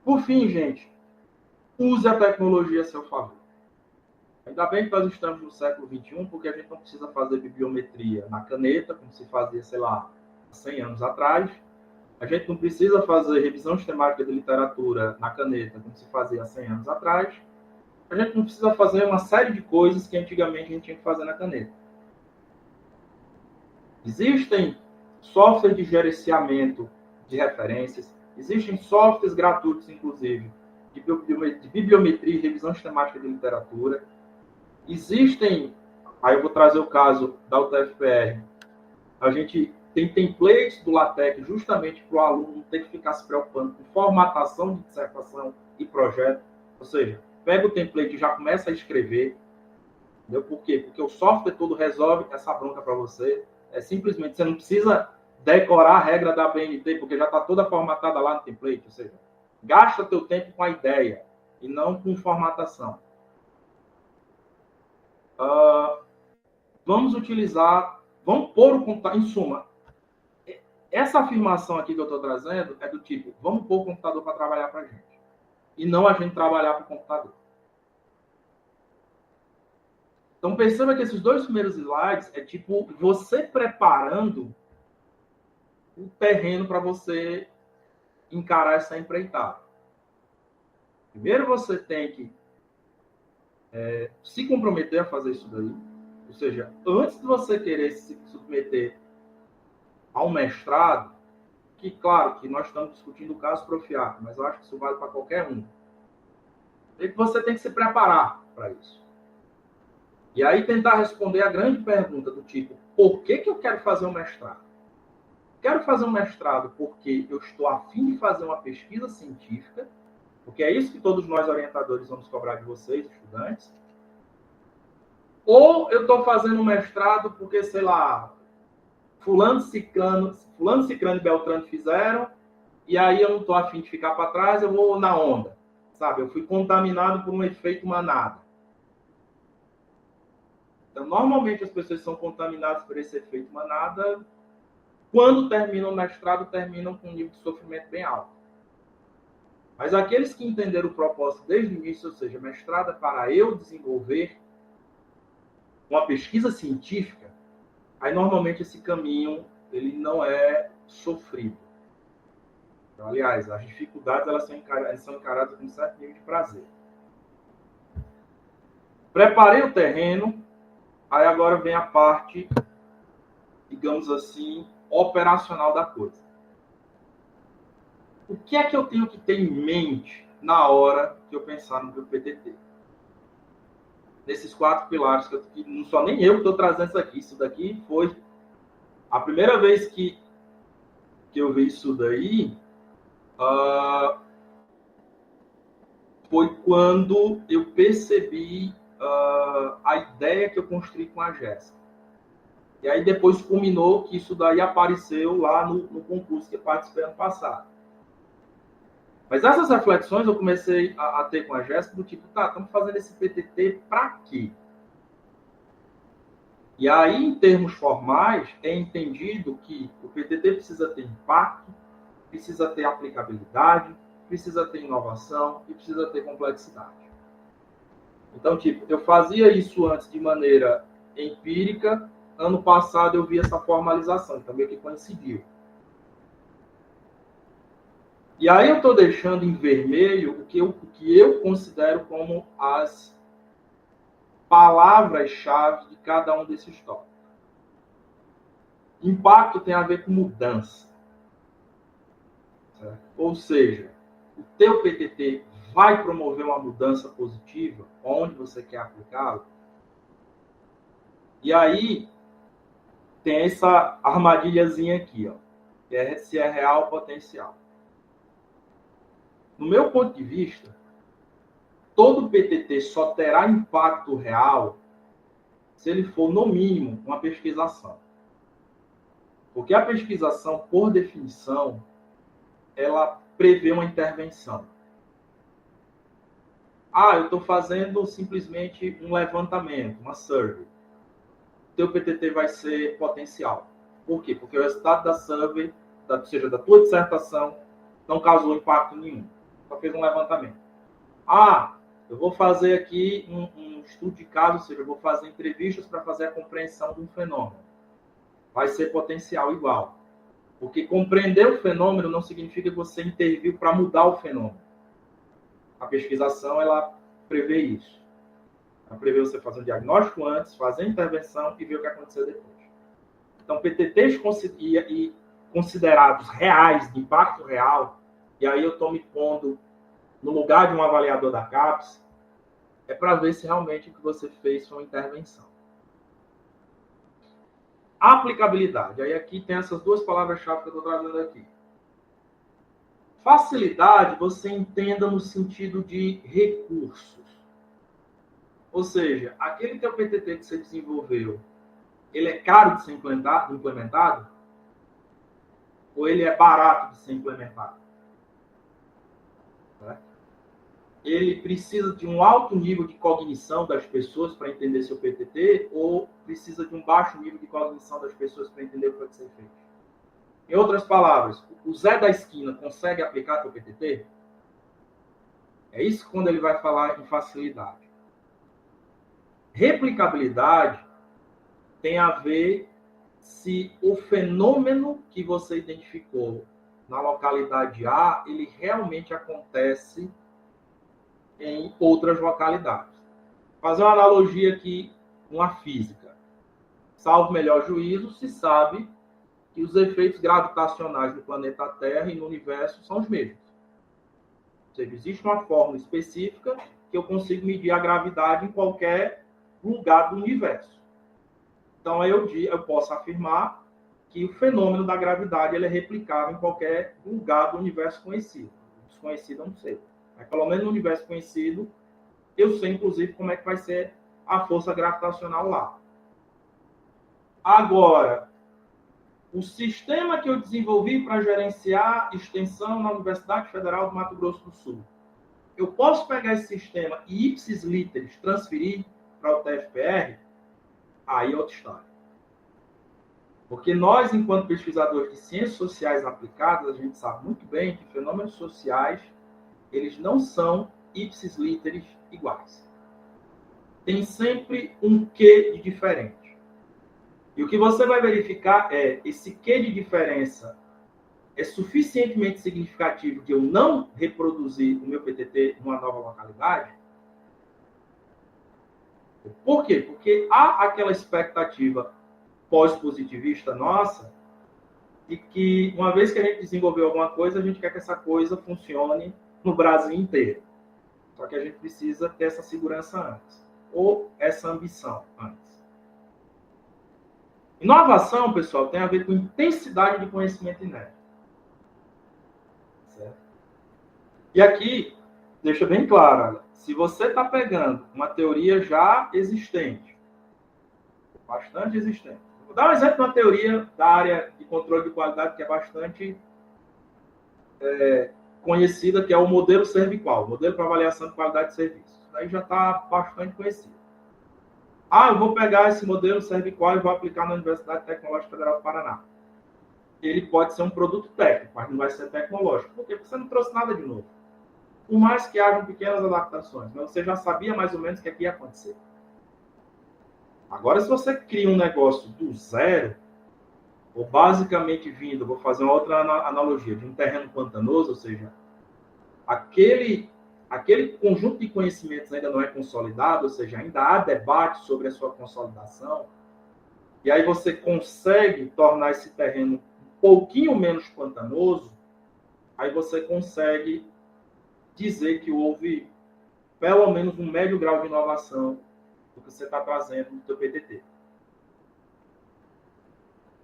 Por fim, gente, use a tecnologia a seu favor. Ainda bem que nós estamos no século XXI, porque a gente não precisa fazer bibliometria na caneta, como se fazia, sei lá, 100 anos atrás. A gente não precisa fazer revisão sistemática de literatura na caneta, como se fazia 100 anos atrás. A gente não precisa fazer uma série de coisas que antigamente a gente tinha que fazer na caneta. Existem softwares de gerenciamento de referências, existem softwares gratuitos, inclusive, de bibliometria e revisão sistemática de literatura. Existem, aí eu vou trazer o caso da UTFPR, a gente tem templates do LaTeX justamente para o aluno não ter que ficar se preocupando com formatação de dissertação e projeto. Ou seja, pega o template e já começa a escrever. Entendeu? Por quê? Porque o software todo resolve essa bronca para você. É simplesmente, você não precisa decorar a regra da BNT, porque já está toda formatada lá no template. Ou seja, gasta teu tempo com a ideia e não com formatação. Vamos pôr o computador, em suma, essa afirmação aqui que eu estou trazendo é do tipo, vamos pôr o computador para trabalhar para a gente, e não a gente trabalhar para o computador. Então perceba que esses dois primeiros slides é tipo você preparando o terreno para você encarar essa empreitada. Primeiro você tem que se comprometer a fazer isso daí. Ou seja, antes de você querer se submeter a um mestrado, que claro que nós estamos discutindo o caso Profiac, mas eu acho que isso vale para qualquer um. E você tem que se preparar para isso. E aí tentar responder a grande pergunta do tipo, por que eu quero fazer um mestrado? Quero fazer um mestrado porque eu estou a fim de fazer uma pesquisa científica, porque é isso que todos nós orientadores vamos cobrar de vocês, estudantes. Ou eu estou fazendo um mestrado porque, sei lá, fulano, ciclano e beltrano fizeram, e aí eu não estou a fim de ficar para trás, eu vou na onda. Sabe? Eu fui contaminado por um efeito manada. Então, normalmente as pessoas são contaminadas por esse efeito manada, quando terminam o mestrado, terminam com um nível de sofrimento bem alto. Mas aqueles que entenderam o propósito desde o início, ou seja, mestrado é para eu desenvolver uma pesquisa científica, aí normalmente esse caminho ele não é sofrido. Então, aliás, as dificuldades elas são encaradas com um certo nível de prazer. Preparei o terreno, aí agora vem a parte, digamos assim, operacional da coisa. O que é que eu tenho que ter em mente na hora que eu pensar no meu PTT? Nesses 4 pilares, que não sou nem eu que estou trazendo isso aqui. Isso daqui foi a primeira vez que eu vi isso daí, foi quando eu percebi a ideia que eu construí com a Jéssica. E aí depois culminou que isso daí apareceu lá no concurso que eu participei ano passado. Mas essas reflexões eu comecei a ter com a Jéssica do tipo, tá, estamos fazendo esse PTT para quê? E aí, em termos formais, é entendido que o PTT precisa ter impacto, precisa ter aplicabilidade, precisa ter inovação e precisa ter complexidade. Então, tipo, eu fazia isso antes de maneira empírica, ano passado eu vi essa formalização, então meio que coincidiu. E aí eu estou deixando em vermelho o que eu considero como as palavras-chave de cada um desses tópicos. Impacto tem a ver com mudança. Certo? Ou seja, o teu PTT vai promover uma mudança positiva onde você quer aplicá-lo. E aí, tem essa armadilhazinha aqui, ó, que é se é real ou potencial. No meu ponto de vista, todo PTT só terá impacto real se ele for, no mínimo, uma pesquisação. Porque a pesquisação, por definição, ela prevê uma intervenção. Eu estou fazendo simplesmente um levantamento, uma survey. O teu PTT vai ser potencial. Por quê? Porque o resultado da survey, ou seja, da tua dissertação, não causou impacto nenhum. Só fez um levantamento. Eu vou fazer aqui um estudo de caso, ou seja, eu vou fazer entrevistas para fazer a compreensão de um fenômeno. Vai ser potencial igual. Porque compreender o fenômeno não significa que você interviu para mudar o fenômeno. A pesquisação, ela prevê isso. Ela prevê você fazer um diagnóstico antes, fazer a intervenção e ver o que aconteceu depois. Então, PTTs considerados reais, de impacto real, e aí eu estou me pondo no lugar de um avaliador da CAPES, é para ver se realmente o que você fez foi uma intervenção. Aplicabilidade. Aí aqui tem essas duas palavras-chave que eu estou trazendo aqui. Facilidade, você entenda no sentido de recursos. Ou seja, aquele teu PTT que você desenvolveu, ele é caro de ser implementado? Ou ele é barato de ser implementado? Ele precisa de um alto nível de cognição das pessoas para entender seu PTT ou precisa de um baixo nível de cognição das pessoas para entender o que pode ser feito? Em outras palavras, o Zé da esquina consegue aplicar seu PTT? É isso quando ele vai falar em facilidade. Replicabilidade tem a ver se o fenômeno que você identificou na localidade A, ele realmente acontece em outras localidades. Fazer uma analogia aqui com a física. Salvo melhor juízo, se sabe que os efeitos gravitacionais do planeta Terra e no universo são os mesmos. Ou seja, existe uma fórmula específica que eu consigo medir a gravidade em qualquer lugar do universo. Então, eu posso afirmar que o fenômeno da gravidade ele é replicável em qualquer lugar do universo conhecido. Desconhecido eu não sei. Mas, pelo menos no universo conhecido, eu sei, inclusive, como é que vai ser a força gravitacional lá. Agora, o sistema que eu desenvolvi para gerenciar extensão na Universidade Federal do Mato Grosso do Sul, eu posso pegar esse sistema e ipsis literis transferir para o TFPR? Aí é outra história. Porque nós, enquanto pesquisadores de ciências sociais aplicadas, a gente sabe muito bem que fenômenos sociais eles não são ipsis literis iguais. Tem sempre um quê de diferente. E o que você vai verificar é esse quê de diferença é suficientemente significativo de eu não reproduzir o meu PTT numa nova localidade? Por quê? Porque há aquela expectativa pós-positivista nossa de que, uma vez que a gente desenvolveu alguma coisa, a gente quer que essa coisa funcione no Brasil inteiro. Só que a gente precisa ter essa segurança antes. Ou essa ambição antes. Inovação, pessoal, tem a ver com intensidade de conhecimento inédito. Certo? E aqui, deixa bem claro, olha, se você está pegando uma teoria já existente, bastante existente. Vou dar um exemplo de uma teoria da área de controle de qualidade que é bastante conhecida, que é o modelo cervical, o modelo para avaliação de qualidade de serviço. Isso daí já está bastante conhecido. Eu vou pegar esse modelo cervical e vou aplicar na Universidade Tecnológica Federal do Paraná. Ele pode ser um produto técnico, mas não vai ser tecnológico. Por quê? Porque você não trouxe nada de novo. Por mais que hajam pequenas adaptações, mas você já sabia mais ou menos o que ia acontecer. Agora, se você cria um negócio do zero, ou basicamente vindo, vou fazer uma outra analogia, de um terreno pantanoso, ou seja, aquele conjunto de conhecimentos ainda não é consolidado, ou seja, ainda há debate sobre a sua consolidação, e aí você consegue tornar esse terreno um pouquinho menos pantanoso, aí você consegue dizer que houve pelo menos um médio grau de inovação do que você está trazendo no seu PTT.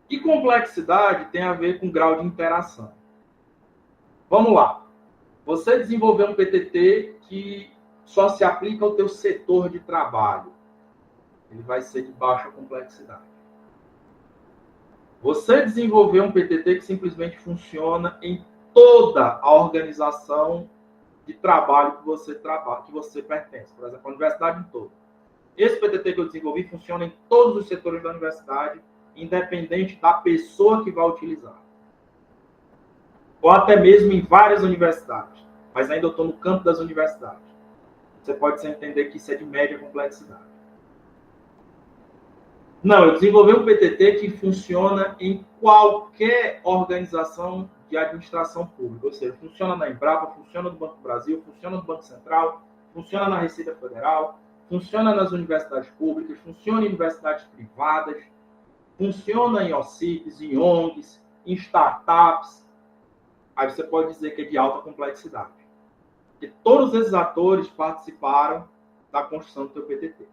E complexidade tem a ver com grau de interação. Vamos lá. Você desenvolveu um PTT que só se aplica ao teu setor de trabalho. Ele vai ser de baixa complexidade. Você desenvolveu um PTT que simplesmente funciona em toda a organização de trabalho que você pertence. Por exemplo, a universidade em todo. Esse PTT que eu desenvolvi funciona em todos os setores da universidade, independente da pessoa que vai utilizar. Ou até mesmo em várias universidades. Mas ainda eu estou no campo das universidades. Você pode entender que isso é de média complexidade. Não, eu desenvolvi um PTT que funciona em qualquer organização de administração pública. Ou seja, funciona na Embrapa, funciona no Banco do Brasil, funciona no Banco Central, funciona na Receita Federal, funciona nas universidades públicas, funciona em universidades privadas, funciona em OCIPs, em ONGs, em startups. Aí você pode dizer que é de alta complexidade. Porque todos esses atores participaram da construção do teu PTT.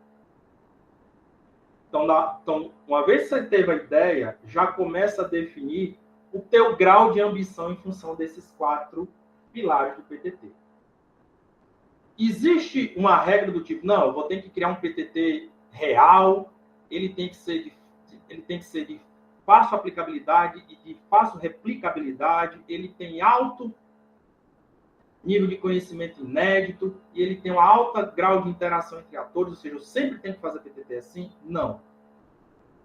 Então, uma vez que você teve a ideia, já começa a definir o teu grau de ambição em função desses 4 pilares do PTT. Existe uma regra do tipo, não, eu vou ter que criar um PTT real, ele tem que ser de fácil aplicabilidade e de fácil replicabilidade, ele tem alto nível de conhecimento inédito e ele tem um alto grau de interação entre atores, ou seja, eu sempre tenho que fazer PTT assim? Não.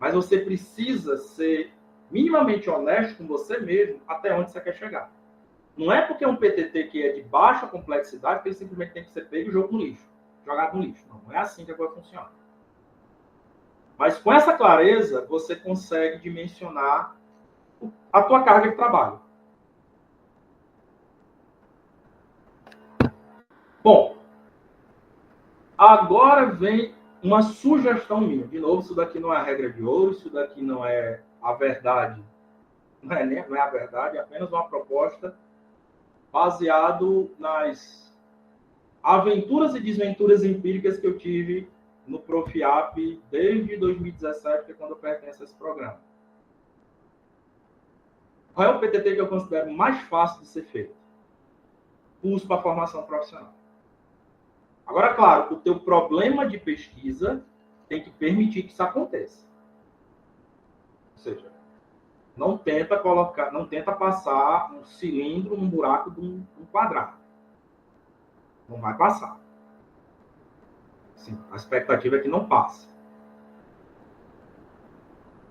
Mas você precisa ser minimamente honesto com você mesmo até onde você quer chegar. Não é porque é um PTT que é de baixa complexidade que ele simplesmente tem que ser pego e jogado no lixo. Não é assim que a coisa funciona. Mas com essa clareza, você consegue dimensionar a tua carga de trabalho. Bom, agora vem uma sugestão minha. De novo, isso daqui não é a regra de ouro, isso daqui não é a verdade. Não é a verdade, é apenas uma proposta baseado nas aventuras e desventuras empíricas que eu tive no Profiap desde 2017, que é quando eu pertenço a esse programa. Qual é o PTT que eu considero mais fácil de ser feito? Curso para formação profissional. Agora, claro, o teu problema de pesquisa tem que permitir que isso aconteça. Ou seja, não tenta passar um cilindro num buraco de um quadrado. Não vai passar. Sim, a expectativa é que não passe.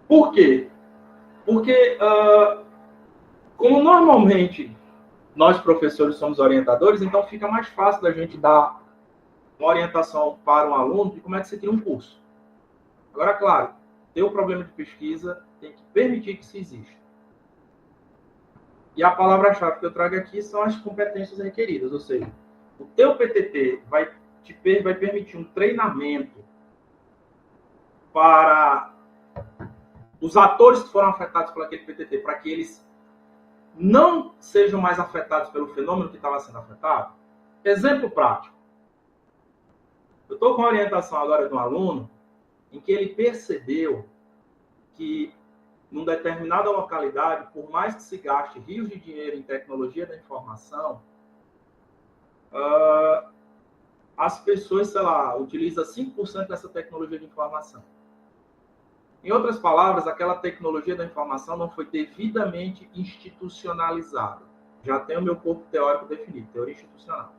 Por quê? Porque, como normalmente nós professores somos orientadores, então fica mais fácil da gente dar uma orientação para um aluno de como é que você cria um curso. Agora, claro, ter o problema de pesquisa tem que permitir que isso exista. E a palavra-chave que eu trago aqui são as competências requeridas, ou seja, o teu PTT vai permitir um treinamento para os atores que foram afetados por aquele PTT, para que eles não sejam mais afetados pelo fenômeno que estava sendo afetado. Exemplo prático. Eu estou com a orientação agora de um aluno em que ele percebeu que, numa determinada localidade, por mais que se gaste rios de dinheiro em tecnologia da informação, as pessoas, sei lá, utilizam 5% dessa tecnologia de informação. Em outras palavras, aquela tecnologia da informação não foi devidamente institucionalizada. Já tem o meu corpo teórico definido, teoria institucional.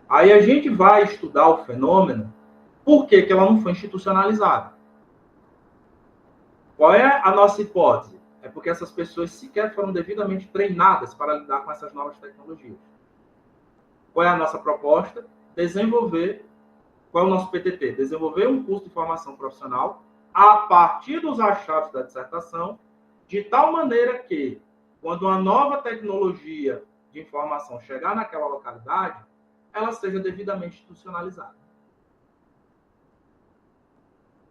Aí a gente vai estudar o fenômeno, por que ela não foi institucionalizada? Qual é a nossa hipótese? É porque essas pessoas sequer foram devidamente treinadas para lidar com essas novas tecnologias. Qual é a nossa proposta? Qual é o nosso PTT? Desenvolver um curso de formação profissional a partir dos achados da dissertação, de tal maneira que, quando uma nova tecnologia de informação chegar naquela localidade, ela seja devidamente institucionalizada.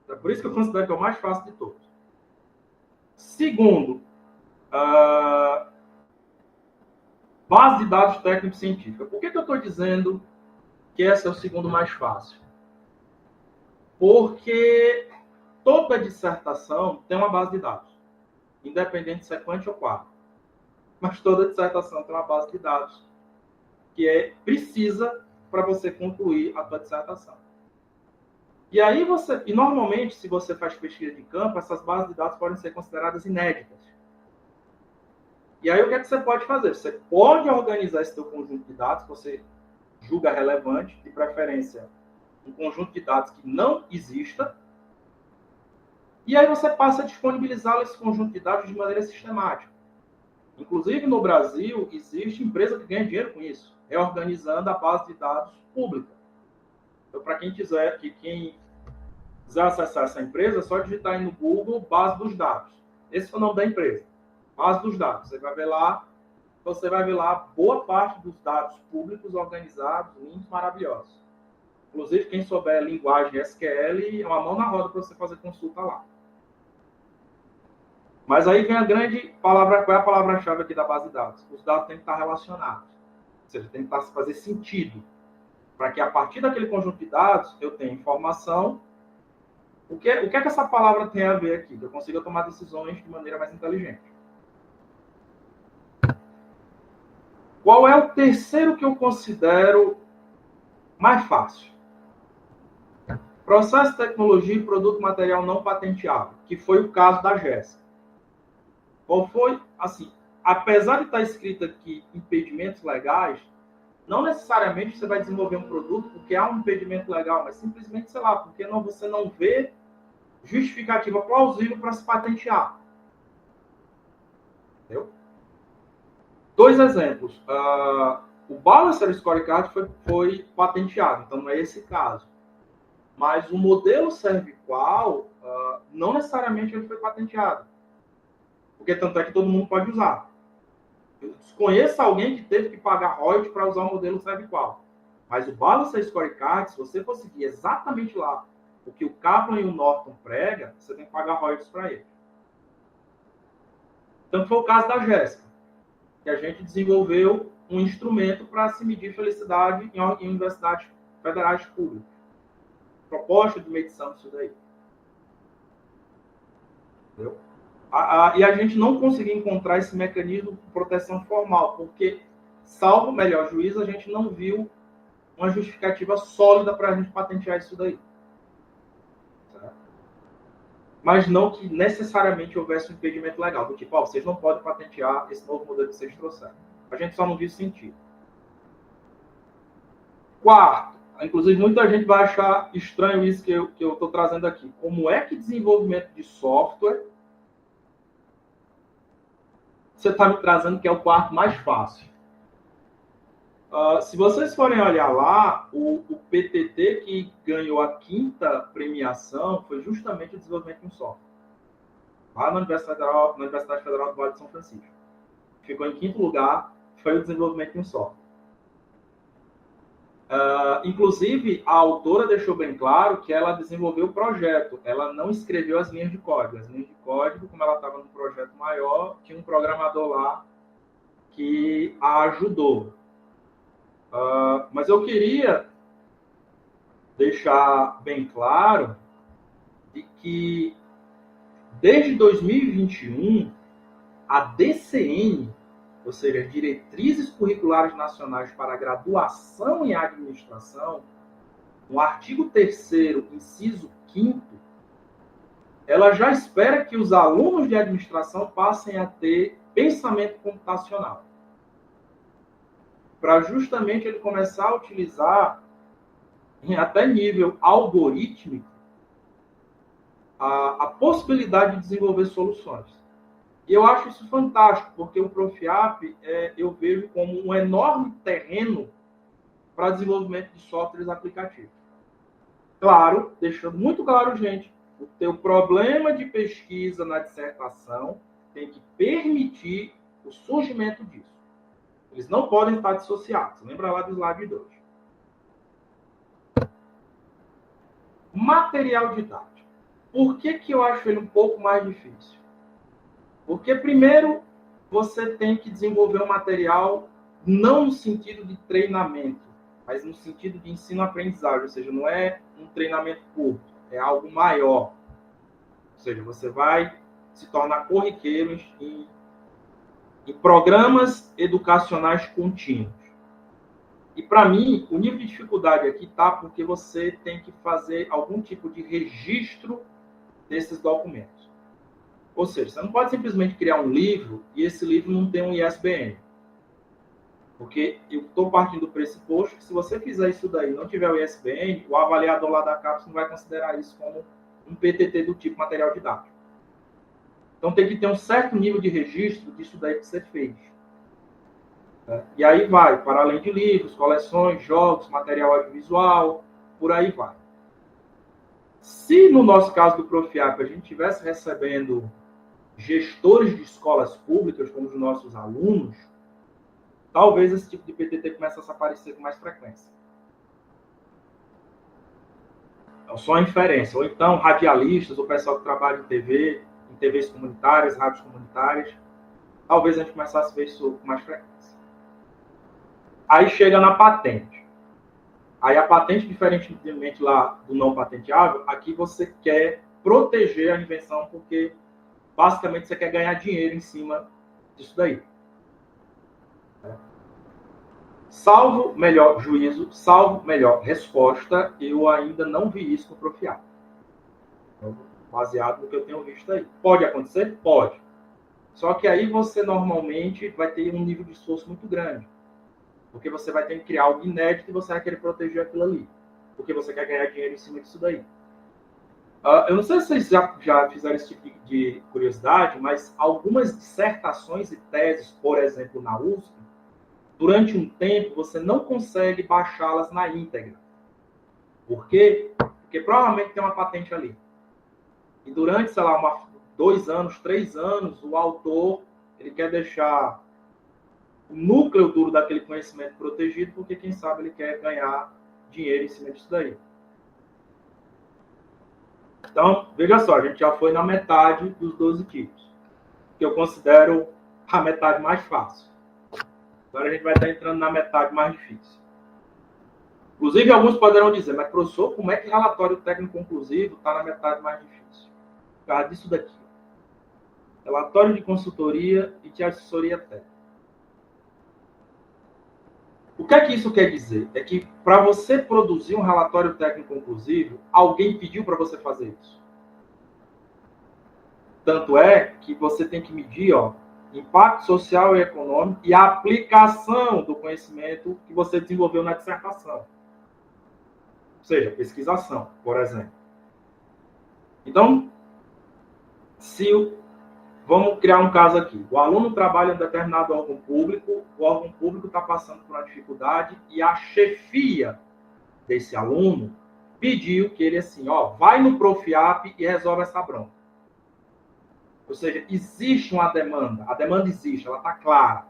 É por isso que eu considero que é o mais fácil de todos. Segundo, base de dados técnico-científica. Por que eu estou dizendo que esse é o segundo mais fácil? Porque toda dissertação tem uma base de dados, independente se é quant ou qual. Mas toda dissertação tem uma base de dados que precisa para você concluir a tua dissertação. E aí normalmente, se você faz pesquisa de campo, essas bases de dados podem ser consideradas inéditas. E aí o que é que você pode fazer? Você pode organizar esse teu conjunto de dados que você julga relevante, de preferência um conjunto de dados que não exista, e aí você passa a disponibilizar esse conjunto de dados de maneira sistemática. Inclusive, no Brasil, existe empresa que ganha dinheiro com isso, reorganizando a base de dados pública. Então, para quem quiser acessar essa empresa, é só digitar aí no Google base dos dados. Esse é o nome da empresa, base dos dados. Você vai ver lá boa parte dos dados públicos organizados, lindos, maravilhosos. Inclusive, quem souber linguagem SQL, é uma mão na roda para você fazer consulta lá. Mas aí vem a grande palavra, qual é a palavra-chave aqui da base de dados? Os dados têm que estar relacionados. Ou seja, tem que fazer sentido. Para que a partir daquele conjunto de dados, eu tenha informação. O que é que essa palavra tem a ver aqui? Que eu consiga tomar decisões de maneira mais inteligente. Qual é o terceiro que eu considero mais fácil? Processo, tecnologia e produto material não patenteável, que foi o caso da Jéssica. Qual foi? Assim, apesar de estar escrito aqui impedimentos legais, não necessariamente você vai desenvolver um produto porque há um impedimento legal, mas simplesmente, sei lá, porque você não vê justificativa plausível para se patentear. Entendeu? 2 exemplos. O Balancer Scorecard foi patenteado, então não é esse caso. Mas o modelo ServiQual, não necessariamente ele foi patenteado. Porque tanto é que todo mundo pode usar. Eu desconheço alguém que teve que pagar royalties para usar o modelo ServiQual. Mas o Balancer Scorecard, se você for seguir exatamente lá o que o Kaplan e o Norton prega, você tem que pagar royalties para ele. Então foi o caso da Jéssica, que a gente desenvolveu um instrumento para se medir felicidade em universidades federais públicas. Proposta de medição disso daí. Entendeu? E a gente não conseguiu encontrar esse mecanismo de proteção formal, porque, salvo o melhor juízo, a gente não viu uma justificativa sólida para a gente patentear isso daí. Certo? Mas não que necessariamente houvesse um impedimento legal, do tipo, vocês não podem patentear esse novo modelo que vocês trouxeram. A gente só não viu sentido. Quarto, inclusive muita gente vai achar estranho isso que eu estou trazendo aqui. Como é que desenvolvimento de software você está me trazendo que é o quarto mais fácil? Se vocês forem olhar lá, o PTT que ganhou a 5ª premiação foi justamente o desenvolvimento de um software. Lá na Universidade Federal do Vale de São Francisco. Ficou em 5º lugar, foi o desenvolvimento de um software. Inclusive, a autora deixou bem claro que ela desenvolveu o projeto. Ela não escreveu as linhas de código. As linhas de código, como ela estava num projeto maior, tinha um programador lá que a ajudou. Mas eu queria deixar bem claro de que, desde 2021, a DCN, ou seja, Diretrizes Curriculares Nacionais para a Graduação em Administração, no artigo 3º, inciso 5º, ela já espera que os alunos de administração passem a ter pensamento computacional, para justamente ele começar a utilizar, em até nível algorítmico, a possibilidade de desenvolver soluções. E eu acho isso fantástico, porque o Profiap eu vejo como um enorme terreno para desenvolvimento de softwares aplicativos. Claro, deixando muito claro, gente, o teu problema de pesquisa na dissertação tem que permitir o surgimento disso. Eles não podem estar dissociados. Lembra lá do slide 2. Material didático. Por que eu acho ele um pouco mais difícil? Porque, primeiro, você tem que desenvolver um material não no sentido de treinamento, mas no sentido de ensino-aprendizagem, ou seja, não é um treinamento curto, é algo maior. Ou seja, você vai se tornar corriqueiro em programas educacionais contínuos. E, para mim, o nível de dificuldade aqui está porque você tem que fazer algum tipo de registro desses documentos. Ou seja, você não pode simplesmente criar um livro e esse livro não tem um ISBN. Porque eu estou partindo do pressuposto que se você fizer isso daí e não tiver o ISBN, o avaliador lá da CAPES não vai considerar isso como um PTT do tipo material didático. Então tem que ter um certo nível de registro disso daí que você fez. E aí vai, para além de livros, coleções, jogos, material audiovisual, por aí vai. Se no nosso caso do Profiap a gente estivesse recebendo gestores de escolas públicas como os nossos alunos, talvez esse tipo de PTT comece a aparecer com mais frequência. É só a inferência. Ou então, radialistas, o pessoal que trabalha em TVs comunitárias, rádios comunitárias, talvez a gente começasse a ver isso com mais frequência. Aí chega na patente. Aí a patente, diferentemente lá do não patenteável, aqui você quer proteger a invenção, porque basicamente você quer ganhar dinheiro em cima disso daí. Salvo melhor juízo, salvo melhor resposta, eu ainda não vi isso no Profiap. Baseado no que eu tenho visto aí. Pode acontecer? Pode. Só que aí você normalmente vai ter um nível de esforço muito grande. Porque você vai ter que criar algo inédito e você vai querer proteger aquilo ali. Porque você quer ganhar dinheiro em cima disso daí. Eu não sei se vocês já fizeram esse tipo de curiosidade, mas algumas dissertações e teses, por exemplo, na USP, durante um tempo você não consegue baixá-las na íntegra. Por quê? Porque provavelmente tem uma patente ali. E durante, sei lá, 2 anos, 3 anos, o autor ele quer deixar o núcleo duro daquele conhecimento protegido, porque, quem sabe, ele quer ganhar dinheiro em cima disso daí. Então, veja só, a gente já foi na metade dos 12 tipos, que eu considero a metade mais fácil. Agora a gente vai estar entrando na metade mais difícil. Inclusive, alguns poderão dizer, mas, professor, como é que relatório técnico conclusivo está na metade mais difícil? Por causa disso daqui. Relatório de consultoria e de assessoria técnica. O que é que isso quer dizer? É que para você produzir um relatório técnico conclusivo, alguém pediu para você fazer isso. Tanto é que você tem que medir impacto social e econômico e a aplicação do conhecimento que você desenvolveu na dissertação. Ou seja, pesquisação, por exemplo. Então, vamos criar um caso aqui. O aluno trabalha em determinado órgão público, o órgão público está passando por uma dificuldade e a chefia desse aluno pediu que ele, assim, vai no Profiap e resolve essa bronca. Ou seja, existe uma demanda. A demanda existe, ela está clara.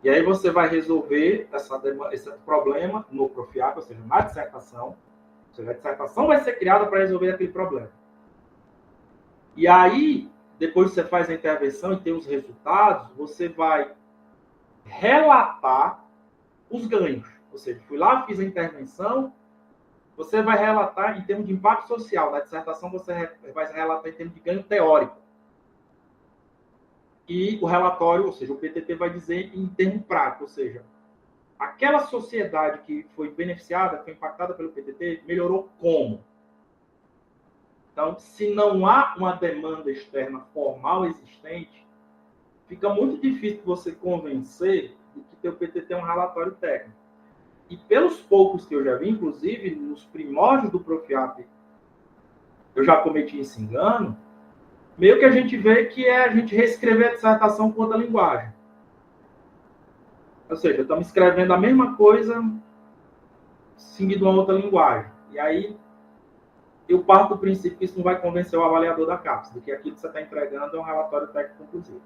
E aí você vai resolver esse problema no Profiap, ou seja, na dissertação. Ou seja, a dissertação vai ser criada para resolver aquele problema. E aí, depois que você faz a intervenção e tem os resultados, você vai relatar os ganhos. Ou seja, fui lá, fiz a intervenção, você vai relatar em termos de impacto social. Na dissertação, você vai relatar em termos de ganho teórico. E o relatório, ou seja, o PTT vai dizer em termo prático, ou seja, aquela sociedade que foi beneficiada, foi impactada pelo PTT, melhorou como? Então, se não há uma demanda externa formal existente, fica muito difícil você convencer de que teu PTT é um relatório técnico. E pelos poucos que eu já vi, inclusive nos primórdios do Profiap, eu já cometi esse engano, meio que a gente vê que é a gente reescrever a dissertação com outra linguagem. Ou seja, estamos escrevendo a mesma coisa seguindo uma outra linguagem. E aí, eu parto do princípio que isso não vai convencer o avaliador da CAPES, de que aquilo que você está entregando é um relatório técnico conclusivo.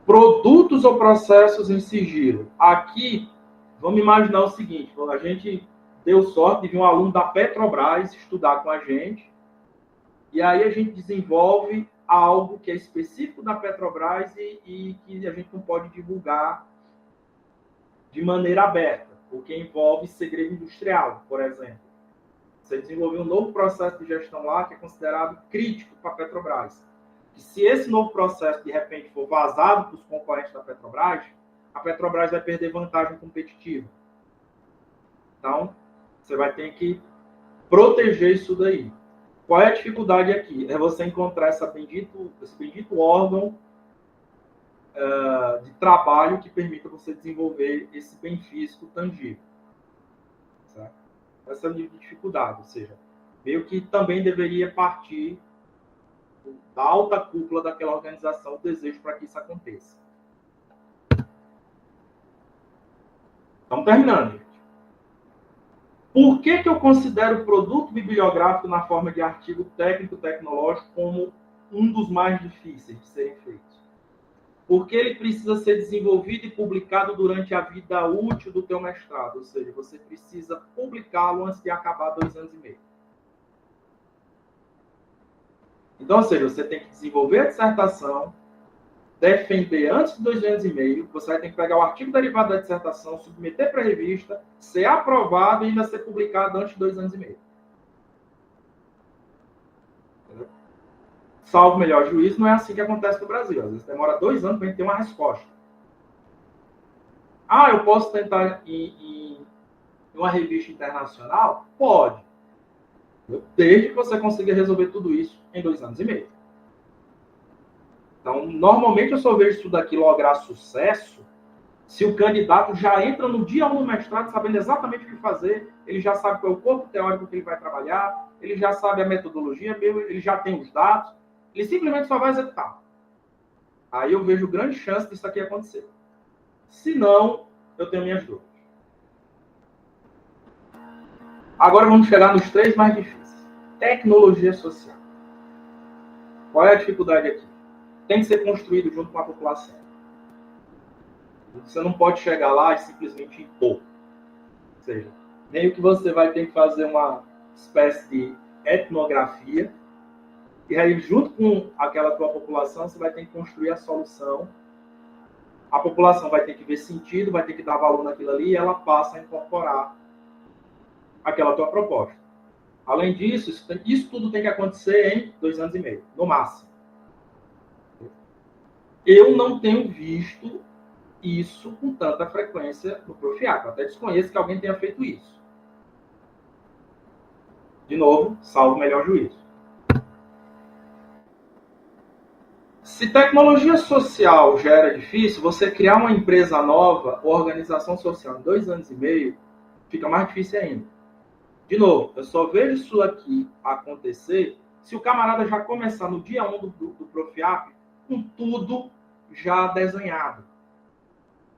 Produtos ou processos em sigilo. Aqui, vamos imaginar o seguinte, a gente deu sorte de vir um aluno da Petrobras estudar com a gente, e aí a gente desenvolve algo que é específico da Petrobras e que a gente não pode divulgar de maneira aberta, porque envolve segredo industrial, por exemplo. Você desenvolveu um novo processo de gestão lá que é considerado crítico para a Petrobras. E se esse novo processo, de repente, for vazado para os concorrentes da Petrobras, a Petrobras vai perder vantagem competitiva. Então, você vai ter que proteger isso daí. Qual é a dificuldade aqui? É você encontrar esse bendito órgão de trabalho que permita você desenvolver esse bem físico tangível. Certo? Essa é o nível de dificuldade, ou seja, meio que também deveria partir da alta cúpula daquela organização o desejo para que isso aconteça. Estamos terminando, gente. Por que eu considero o produto bibliográfico na forma de artigo técnico-tecnológico como um dos mais difíceis de serem feitos? Porque ele precisa ser desenvolvido e publicado durante a vida útil do teu mestrado, ou seja, você precisa publicá-lo antes de acabar 2 anos e meio. Então, ou seja, você tem que desenvolver a dissertação, defender antes de 2 anos e meio, você vai ter que pegar o artigo derivado da dissertação, submeter para a revista, ser aprovado e ainda ser publicado antes de 2 anos e meio. Entendeu? Salvo o melhor juízo, não é assim que acontece no Brasil. Às vezes demora 2 anos para a gente ter uma resposta. Ah, eu posso tentar em uma revista internacional? Pode. Desde que você consiga resolver tudo isso em 2 anos e meio. Então, normalmente eu só vejo isso daqui lograr sucesso se o candidato já entra no dia 1 do mestrado sabendo exatamente o que fazer, ele já sabe qual é o corpo teórico que ele vai trabalhar, ele já sabe a metodologia, ele já tem os dados, ele simplesmente só vai executar. Aí eu vejo grande chance disso aqui acontecer. Se não, eu tenho minhas dúvidas. Agora vamos chegar nos 3 mais difíceis. Tecnologia social. Qual é a dificuldade aqui? Tem que ser construído junto com a população. Você não pode chegar lá e simplesmente impor. Ou seja, meio que você vai ter que fazer uma espécie de etnografia, e aí, junto com aquela tua população, você vai ter que construir a solução. A população vai ter que ver sentido, vai ter que dar valor naquilo ali, e ela passa a incorporar aquela tua proposta. Além disso, isso tudo tem que acontecer em 2 anos e meio, no máximo. Eu não tenho visto isso com tanta frequência no Profiac. Eu até desconheço que alguém tenha feito isso. De novo, salvo o melhor juízo. Se tecnologia social já era difícil, você criar uma empresa nova, ou organização social em 2 anos e meio, fica mais difícil ainda. De novo, eu só vejo isso aqui acontecer se o camarada já começar no dia 1 do Profiac com tudo já desenhado.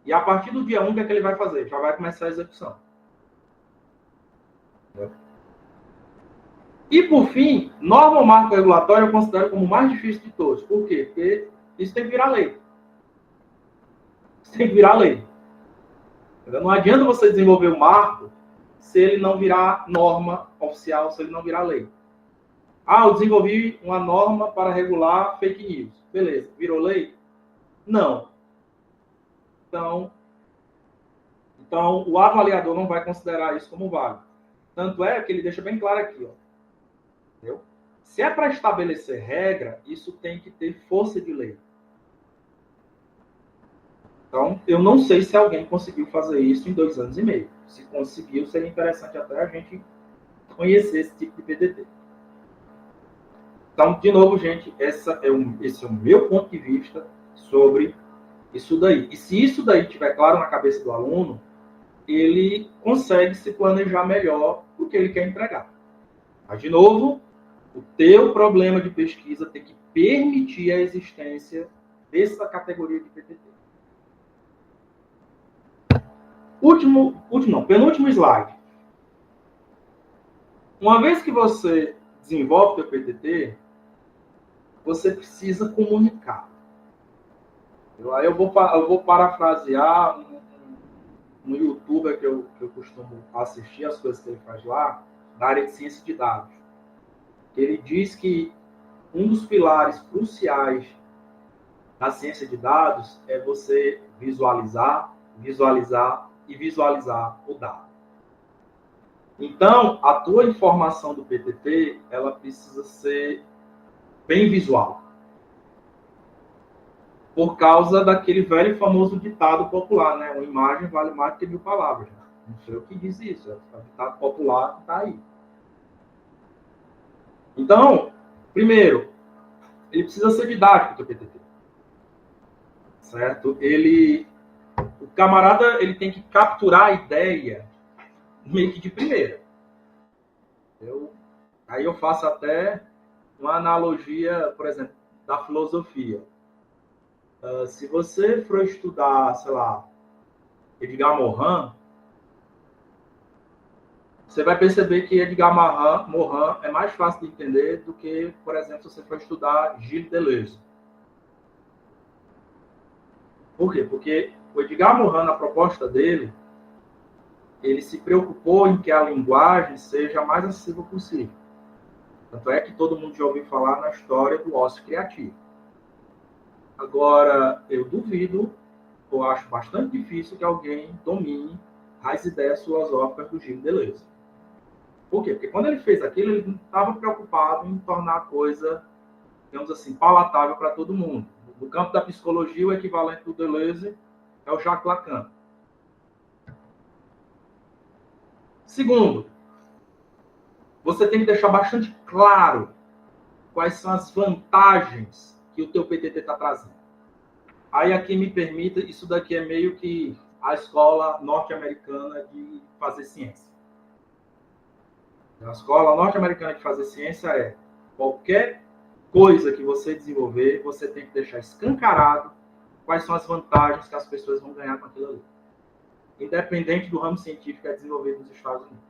E a partir do dia 1, o que é que ele vai fazer? Já vai começar a execução. E, por fim, norma marco regulatório eu considero como o mais difícil de todos. Por quê? Porque isso tem que virar lei. Isso tem que virar lei. Não adianta você desenvolver o marco se ele não virar norma oficial, se ele não virar lei. Ah, eu desenvolvi uma norma para regular fake news. Beleza, virou lei? Não. Então, o avaliador não vai considerar isso como válido. Tanto é que ele deixa bem claro aqui, ó. Entendeu? Se é para estabelecer regra, isso tem que ter força de lei. Então, eu não sei se alguém conseguiu fazer isso em 2 anos e meio. Se conseguiu, seria interessante até a gente conhecer esse tipo de PDD. Então, de novo, gente, esse é o meu ponto de vista sobre isso daí. E se isso daí estiver claro na cabeça do aluno, ele consegue se planejar melhor o que ele quer entregar. Mas, de novo, o teu problema de pesquisa tem que permitir a existência dessa categoria de PTT. Penúltimo slide. Uma vez que você desenvolve o teu PTT, você precisa comunicar. Aí eu vou parafrasear um youtuber que eu costumo assistir as coisas que ele faz lá, na área de ciência de dados. Ele diz que um dos pilares cruciais da ciência de dados é você visualizar e visualizar o dado. Então, a tua informação do PTT, ela precisa ser bem visual. Por causa daquele velho e famoso ditado popular, né? Uma imagem vale mais do que 1000 palavras. Não sei o que diz isso, é o ditado popular que está aí. Então, primeiro, ele precisa ser didático, o teu PTT. Certo? O camarada, ele tem que capturar a ideia meio que de primeira. Aí eu faço até uma analogia, por exemplo, da filosofia. Se você for estudar, sei lá, Edgar Morin, você vai perceber que Edgar Morin é mais fácil de entender do que, por exemplo, se você for estudar Gilles Deleuze. Por quê? Porque o Edgar Morin, na proposta dele, ele se preocupou em que a linguagem seja a mais acessível possível. Tanto é que todo mundo já ouviu falar na história do ócio criativo. Agora, eu duvido, eu acho bastante difícil que alguém domine as ideias filosóficas do Gilles Deleuze. Por quê? Porque quando ele fez aquilo, ele não estava preocupado em tornar a coisa, digamos assim, palatável para todo mundo. No campo da psicologia, o equivalente do Deleuze é o Jacques Lacan. Segundo, você tem que deixar bastante claro quais são as vantagens que o teu PTT está trazendo. Aí aqui me permita, isso daqui é meio que a escola norte-americana de fazer ciência. A escola norte-americana de fazer ciência é qualquer coisa que você desenvolver, você tem que deixar escancarado quais são as vantagens que as pessoas vão ganhar com aquilo ali. Independente do ramo científico que é desenvolvido nos Estados Unidos.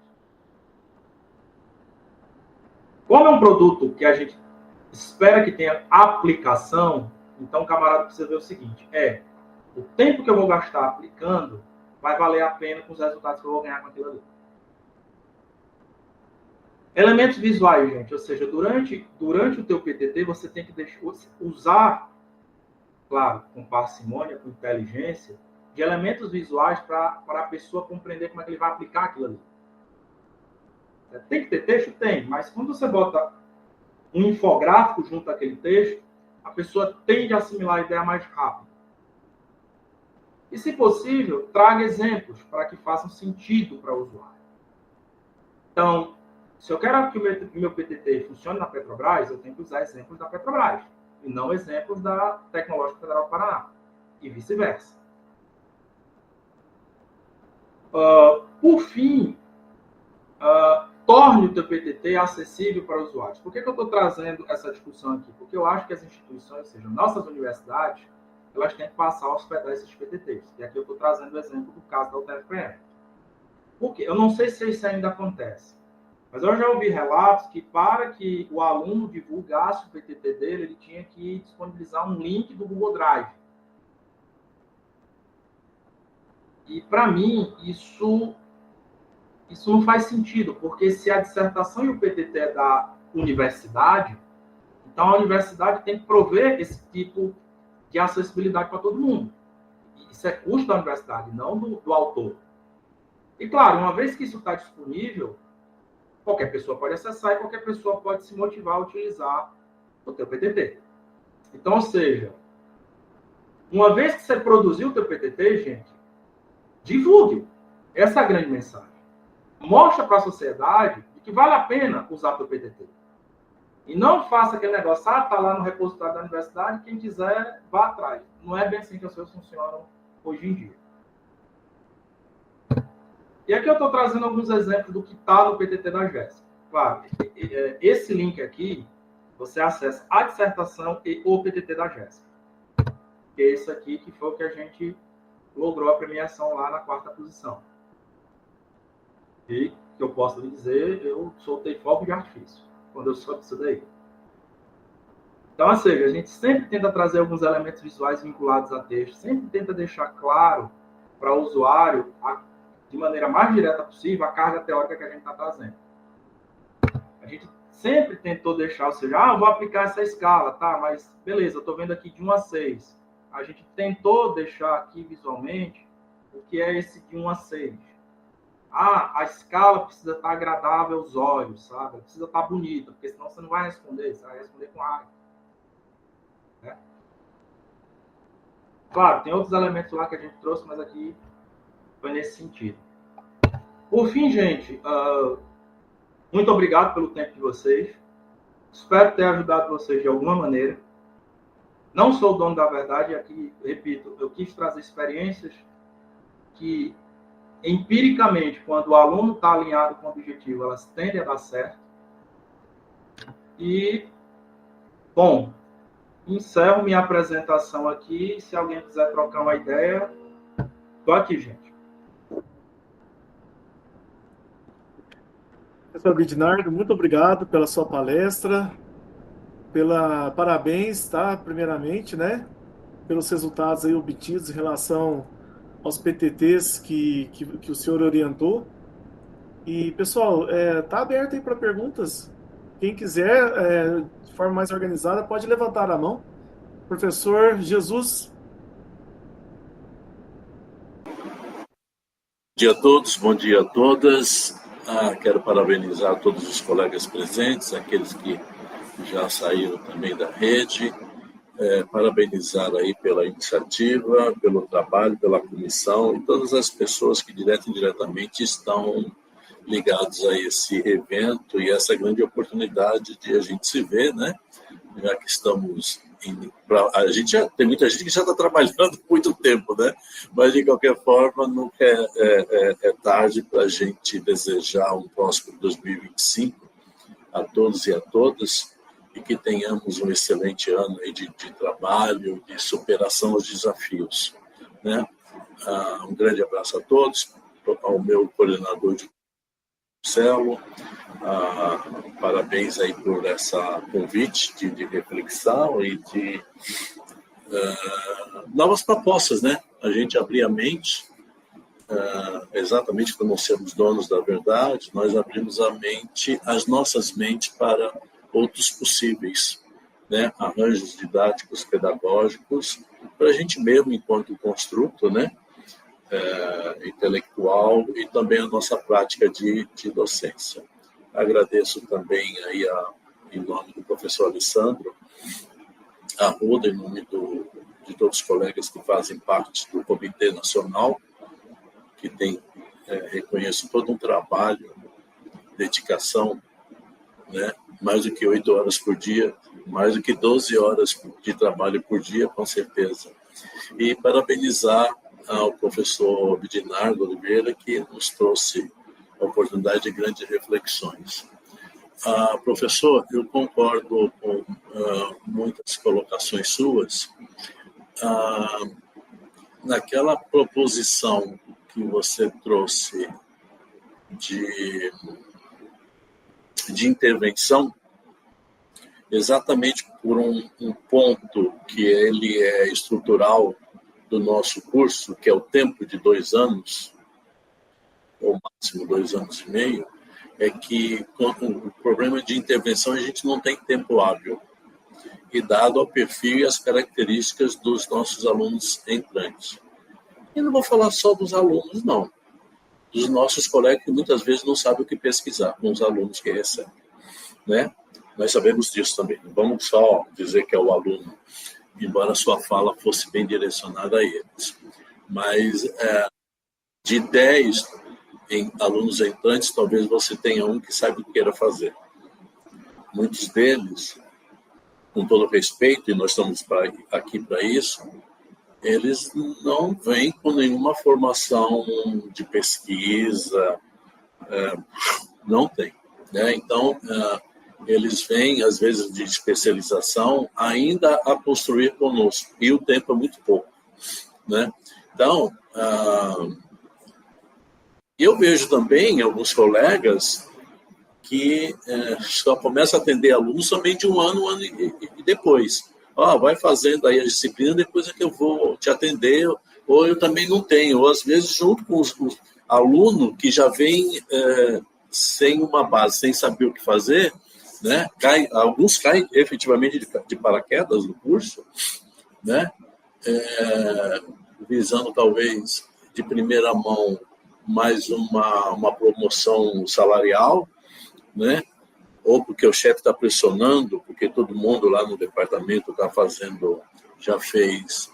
Como é um produto que a gente espera que tenha aplicação, então o camarada precisa ver o seguinte, o tempo que eu vou gastar aplicando vai valer a pena com os resultados que eu vou ganhar com aquilo ali. Elementos visuais, gente, ou seja, durante o teu PTT você tem que usar, claro, com parcimônia, com inteligência, de elementos visuais para a pessoa compreender como é que ele vai aplicar aquilo ali. Tem que ter texto? Tem, mas quando você bota um infográfico junto àquele texto, a pessoa tende a assimilar a ideia mais rápido. E, se possível, traga exemplos para que façam sentido para o usuário. Então, se eu quero que o meu PTT funcione na Petrobras, eu tenho que usar exemplos da Petrobras, e não exemplos da Tecnológica Federal do Paraná, e vice-versa. Por fim, torne o teu PTT acessível para usuários. Por que eu estou trazendo essa discussão aqui? Porque eu acho que as instituições, ou seja, nossas universidades, elas têm que passar a hospedar esses PTTs. E aqui eu estou trazendo o exemplo do caso da UTFPR. Por quê? Eu não sei se isso ainda acontece, mas eu já ouvi relatos que para que o aluno divulgasse o PTT dele, ele tinha que disponibilizar um link do Google Drive. E, para mim, isso não faz sentido, porque se a dissertação e o PTT é da universidade, então a universidade tem que prover esse tipo de acessibilidade para todo mundo. Isso é custo da universidade, não do autor. E, claro, uma vez que isso está disponível, qualquer pessoa pode acessar e qualquer pessoa pode se motivar a utilizar o teu PTT. Então, ou seja, uma vez que você produziu o teu PTT, gente, divulgue. Essa é a grande mensagem. Mostra para a sociedade que vale a pena usar o teu PTT. E não faça aquele negócio, está lá no repositório da universidade, quem quiser, vá atrás. Não é bem assim que as coisas funcionam hoje em dia. E aqui eu estou trazendo alguns exemplos do que está no PTT da Jéssica. Claro, esse link aqui, você acessa a dissertação e o PTT da Jéssica. Que é esse aqui que foi o que a gente logrou a premiação lá na 4ª posição. E que eu posso lhe dizer, eu soltei fogo de artifício quando eu soube isso daí. Então, ou seja, a gente sempre tenta trazer alguns elementos visuais vinculados a texto, sempre tenta deixar claro para o usuário, de maneira mais direta possível, a carga teórica que a gente está trazendo. A gente sempre tentou deixar, ou seja, eu vou aplicar essa escala, tá, mas beleza, eu estou vendo aqui de 1 a 6. A gente tentou deixar aqui visualmente o que é esse de 1 a 6. A escala precisa estar agradável aos olhos, sabe? Precisa estar bonita, porque senão você não vai responder, você vai responder com raiva. Né? Claro, tem outros elementos lá que a gente trouxe, mas aqui foi nesse sentido. Por fim, gente, muito obrigado pelo tempo de vocês. Espero ter ajudado vocês de alguma maneira. Não sou o dono da verdade, aqui, repito, eu quis trazer experiências que, empiricamente, quando o aluno está alinhado com o objetivo, elas tendem a dar certo. E, bom, encerro minha apresentação aqui. Se alguém quiser trocar uma ideia, estou aqui, gente. Professor Bidinardo, muito obrigado pela sua palestra, parabéns, tá? Primeiramente, né? Pelos resultados aí obtidos em relação aos PTTs que o senhor orientou. E, pessoal, tá aberto aí para perguntas. Quem quiser, de forma mais organizada, pode levantar a mão. Professor Jesus. Bom dia a todos, bom dia a todas. Quero parabenizar todos os colegas presentes, aqueles que já saíram também da rede. Parabenizar aí pela iniciativa, pelo trabalho, pela comissão e todas as pessoas que direta e indiretamente estão ligados a esse evento e essa grande oportunidade de a gente se ver, né? Já que estamos tem muita gente que já está trabalhando há muito tempo, né? Mas de qualquer forma nunca é tarde para a gente desejar um próximo 2025 a todos e a todas e que tenhamos um excelente ano aí de trabalho, de superação aos desafios, né? Um grande abraço a todos, ao meu coordenador de Marcelo, parabéns aí por essa convite de reflexão e de novas propostas, né? A gente abrir a mente, exatamente por não sermos donos da verdade, nós abrimos a mente, as nossas mentes para outros possíveis, né? Arranjos didáticos, pedagógicos, para a gente mesmo, enquanto construto, né? Intelectual e também a nossa prática de docência. Agradeço também aí em nome do professor Alessandro Arruda, em nome de todos os colegas que fazem parte do Comitê Nacional, que tem, reconheço todo um trabalho, dedicação, né? Mais do que 8 horas por dia, mais do que 12 horas de trabalho por dia, com certeza. E parabenizar ao professor Bidinardo Oliveira, que nos trouxe a oportunidade de grandes reflexões. Professor, eu concordo com muitas colocações suas. Naquela proposição que você trouxe de intervenção, exatamente por um ponto que ele é estrutural do nosso curso, que é o tempo de 2 anos, ou máximo 2 anos e meio, é que o problema de intervenção a gente não tem tempo hábil, e dado ao perfil e as características dos nossos alunos entrantes. E não vou falar só dos alunos, não. Dos nossos colegas que muitas vezes não sabem o que pesquisar com os alunos que recebem, né? Nós sabemos disso também. Não vamos só dizer que é o aluno, embora a sua fala fosse bem direcionada a eles. Mas de 10 alunos entrantes, talvez você tenha um que saiba o que queira fazer. Muitos deles, com todo respeito, e nós estamos aqui para isso, eles não vêm com nenhuma formação de pesquisa, não tem, né? Então, eles vêm, às vezes, de especialização, ainda a construir conosco, e o tempo é muito pouco, né? Então, eu vejo também alguns colegas que só começam a atender alunos somente um ano e depois. Vai fazendo aí a disciplina, depois é que eu vou te atender, ou eu também não tenho, ou às vezes junto com os aluno que já vem sem uma base, sem saber o que fazer, né? Alguns caem efetivamente de paraquedas no curso, né? Visando talvez de primeira mão mais uma promoção salarial, né? Ou porque o chefe está pressionando, porque todo mundo lá no departamento já fez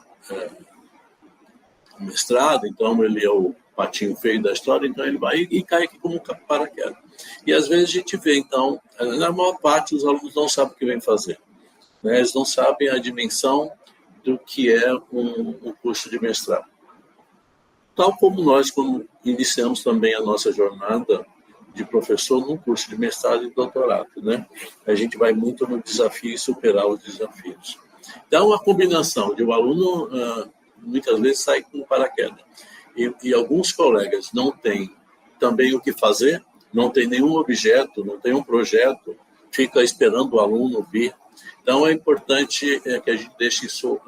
mestrado, então ele é o patinho feio da história, então ele vai e cai aqui como paraquedas. E às vezes a gente vê, então, na maior parte os alunos não sabem o que vem fazer, né? Eles não sabem a dimensão do que é um curso de mestrado. Tal como nós, quando iniciamos também a nossa jornada de professor num curso de mestrado e doutorado, né? A gente vai muito no desafio e superar os desafios. Então, a combinação de um aluno, muitas vezes, sai com paraquedas. E alguns colegas não têm também o que fazer, não tem nenhum objeto, não tem um projeto, fica esperando o aluno vir. Então, é importante que a gente deixe isso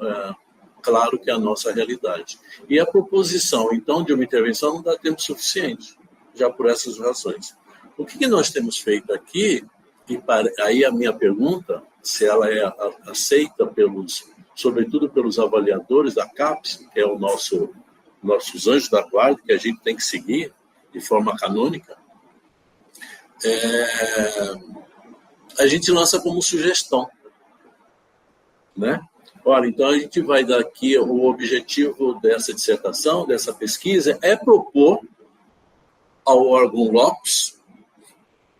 claro, que é a nossa realidade. E a proposição, então, de uma intervenção não dá tempo suficiente, já por essas razões. O que nós temos feito aqui, e aí a minha pergunta, se ela é aceita sobretudo pelos avaliadores da CAPES, que é nossos anjos da guarda, que a gente tem que seguir de forma canônica, a gente lança como sugestão, né? Olha, então a gente vai dar aqui o objetivo dessa dissertação, dessa pesquisa, é propor ao órgão LOCUS,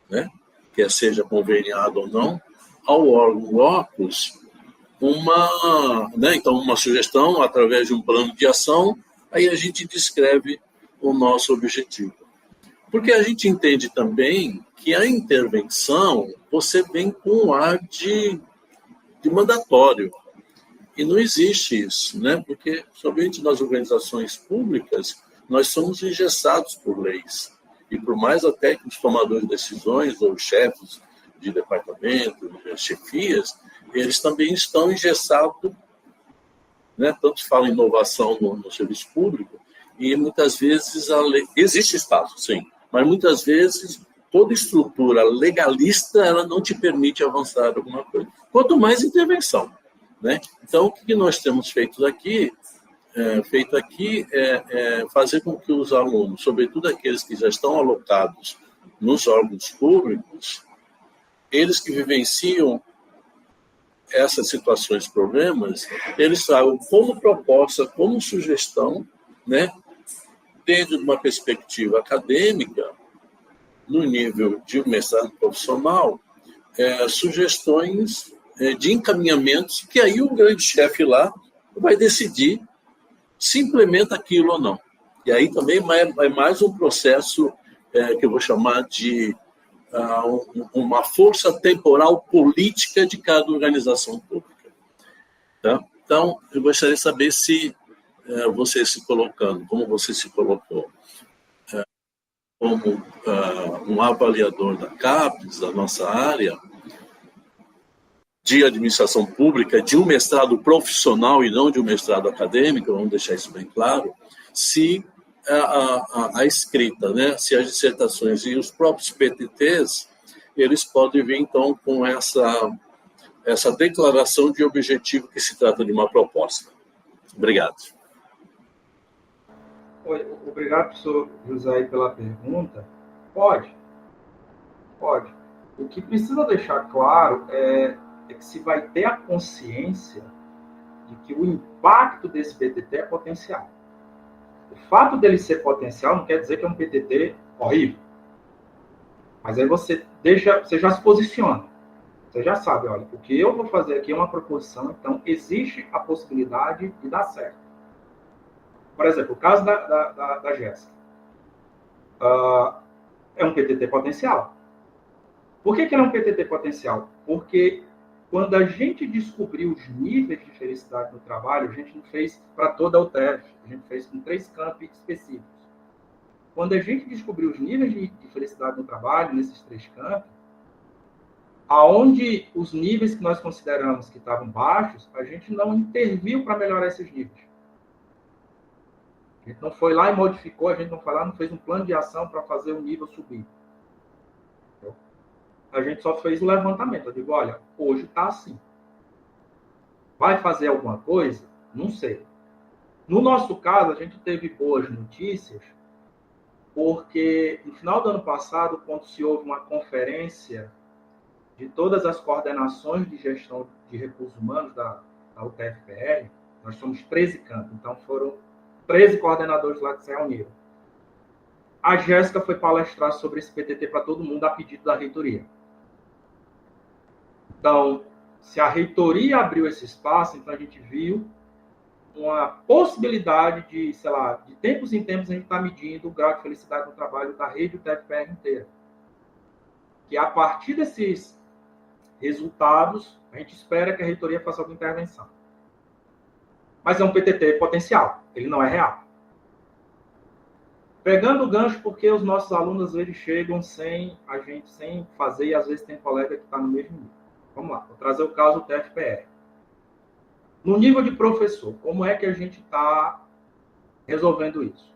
né, quer seja conveniado ou não, ao órgão LOCUS então uma sugestão através de um plano de ação, aí a gente descreve o nosso objetivo. Porque a gente entende também que a intervenção, você vem com um ar de mandatório. E não existe isso, né? Porque, somente nas organizações públicas, nós somos engessados por leis. E por mais até que os tomadores de decisões, ou chefes de departamento, chefias, eles também estão engessados, né? Tanto se fala em inovação no serviço público, e muitas vezes a lei... Existe espaço, sim, mas muitas vezes toda estrutura legalista ela não te permite avançar alguma coisa. Quanto mais intervenção, né? Então, o que nós temos feito aqui é fazer com que os alunos, sobretudo aqueles que já estão alocados nos órgãos públicos, eles que vivenciam essas situações, problemas, eles tragam como proposta, como sugestão, né, dentro de uma perspectiva acadêmica, no nível de mestrado profissional, sugestões de encaminhamentos, que aí o grande chefe lá vai decidir se implementa aquilo ou não. E aí também é mais um processo que eu vou chamar de uma força temporal política de cada organização pública. Tá? Então, eu gostaria de saber se você se colocando, como você se colocou, como um avaliador da CAPES, da nossa área, de administração pública, de um mestrado profissional e não de um mestrado acadêmico, vamos deixar isso bem claro, se a escrita, né, se as dissertações e os próprios PTTs, eles podem vir, então, com essa declaração de objetivo que se trata de uma proposta. Obrigado. Oi, obrigado, professor José, pela pergunta. Pode. O que precisa deixar claro é que se vai ter a consciência de que o impacto desse PTT é potencial. O fato dele ser potencial não quer dizer que é um PTT horrível. Mas aí você já se posiciona. Você já sabe, olha, o que eu vou fazer aqui é uma proposição, então existe a possibilidade de dar certo. Por exemplo, o caso da Jéssica. É um PTT potencial. Por que ele é um PTT potencial? Porque quando a gente descobriu os níveis de felicidade no trabalho, a gente não fez para toda a UTF, a gente fez com 3 campi específicos. Quando a gente descobriu os níveis de felicidade no trabalho, nesses 3 campi, aonde os níveis que nós consideramos que estavam baixos, a gente não interviu para melhorar esses níveis. A gente não foi lá e modificou, a gente não foi lá, não fez um plano de ação para fazer o nível subir. A gente só fez o levantamento. Eu digo, olha, hoje está assim. Vai fazer alguma coisa? Não sei. No nosso caso, a gente teve boas notícias, porque no final do ano passado, quando se houve uma conferência de todas as coordenações de gestão de recursos humanos da UTFPR, nós somos 13 campos, então foram 13 coordenadores lá que se reuniram. A Jéssica foi palestrar sobre esse PTT para todo mundo a pedido da reitoria. Então, se a reitoria abriu esse espaço, então a gente viu uma possibilidade de, sei lá, de tempos em tempos a gente está medindo o grau de felicidade no trabalho da rede UTFPR inteira. Que a partir desses resultados, a gente espera que a reitoria faça alguma intervenção. Mas é um PTT potencial, ele não é real. Pegando o gancho, porque os nossos alunos às vezes chegam sem fazer, e às vezes tem colega que está no mesmo nível. Vamos lá, vou trazer o caso do TFPR. No nível de professor, como é que a gente está resolvendo isso?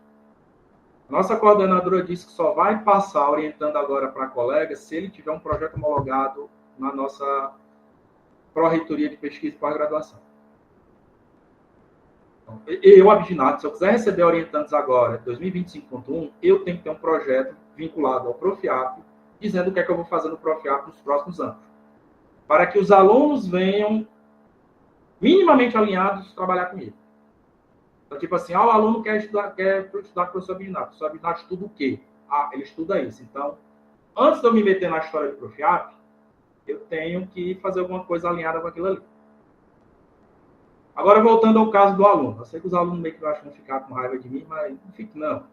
Nossa coordenadora disse que só vai passar orientando agora para a colega se ele tiver um projeto homologado na nossa pró-reitoria de pesquisa e pós-graduação. Então, eu, Abdinato, se eu quiser receber orientantes agora, 2025.1, eu tenho que ter um projeto vinculado ao Profiap, dizendo o que é que eu vou fazer no Profiap nos próximos anos. Para que os alunos venham minimamente alinhados trabalhar comigo. Então, tipo assim, o aluno quer estudar com o professor Abdinato. O professor Abdinato estuda o quê? Ele estuda isso. Então, antes de eu me meter na história do Profiap, eu tenho que fazer alguma coisa alinhada com aquilo ali. Agora, voltando ao caso do aluno. Eu sei que os alunos meio que acham que vão ficar com raiva de mim, mas não fique, não.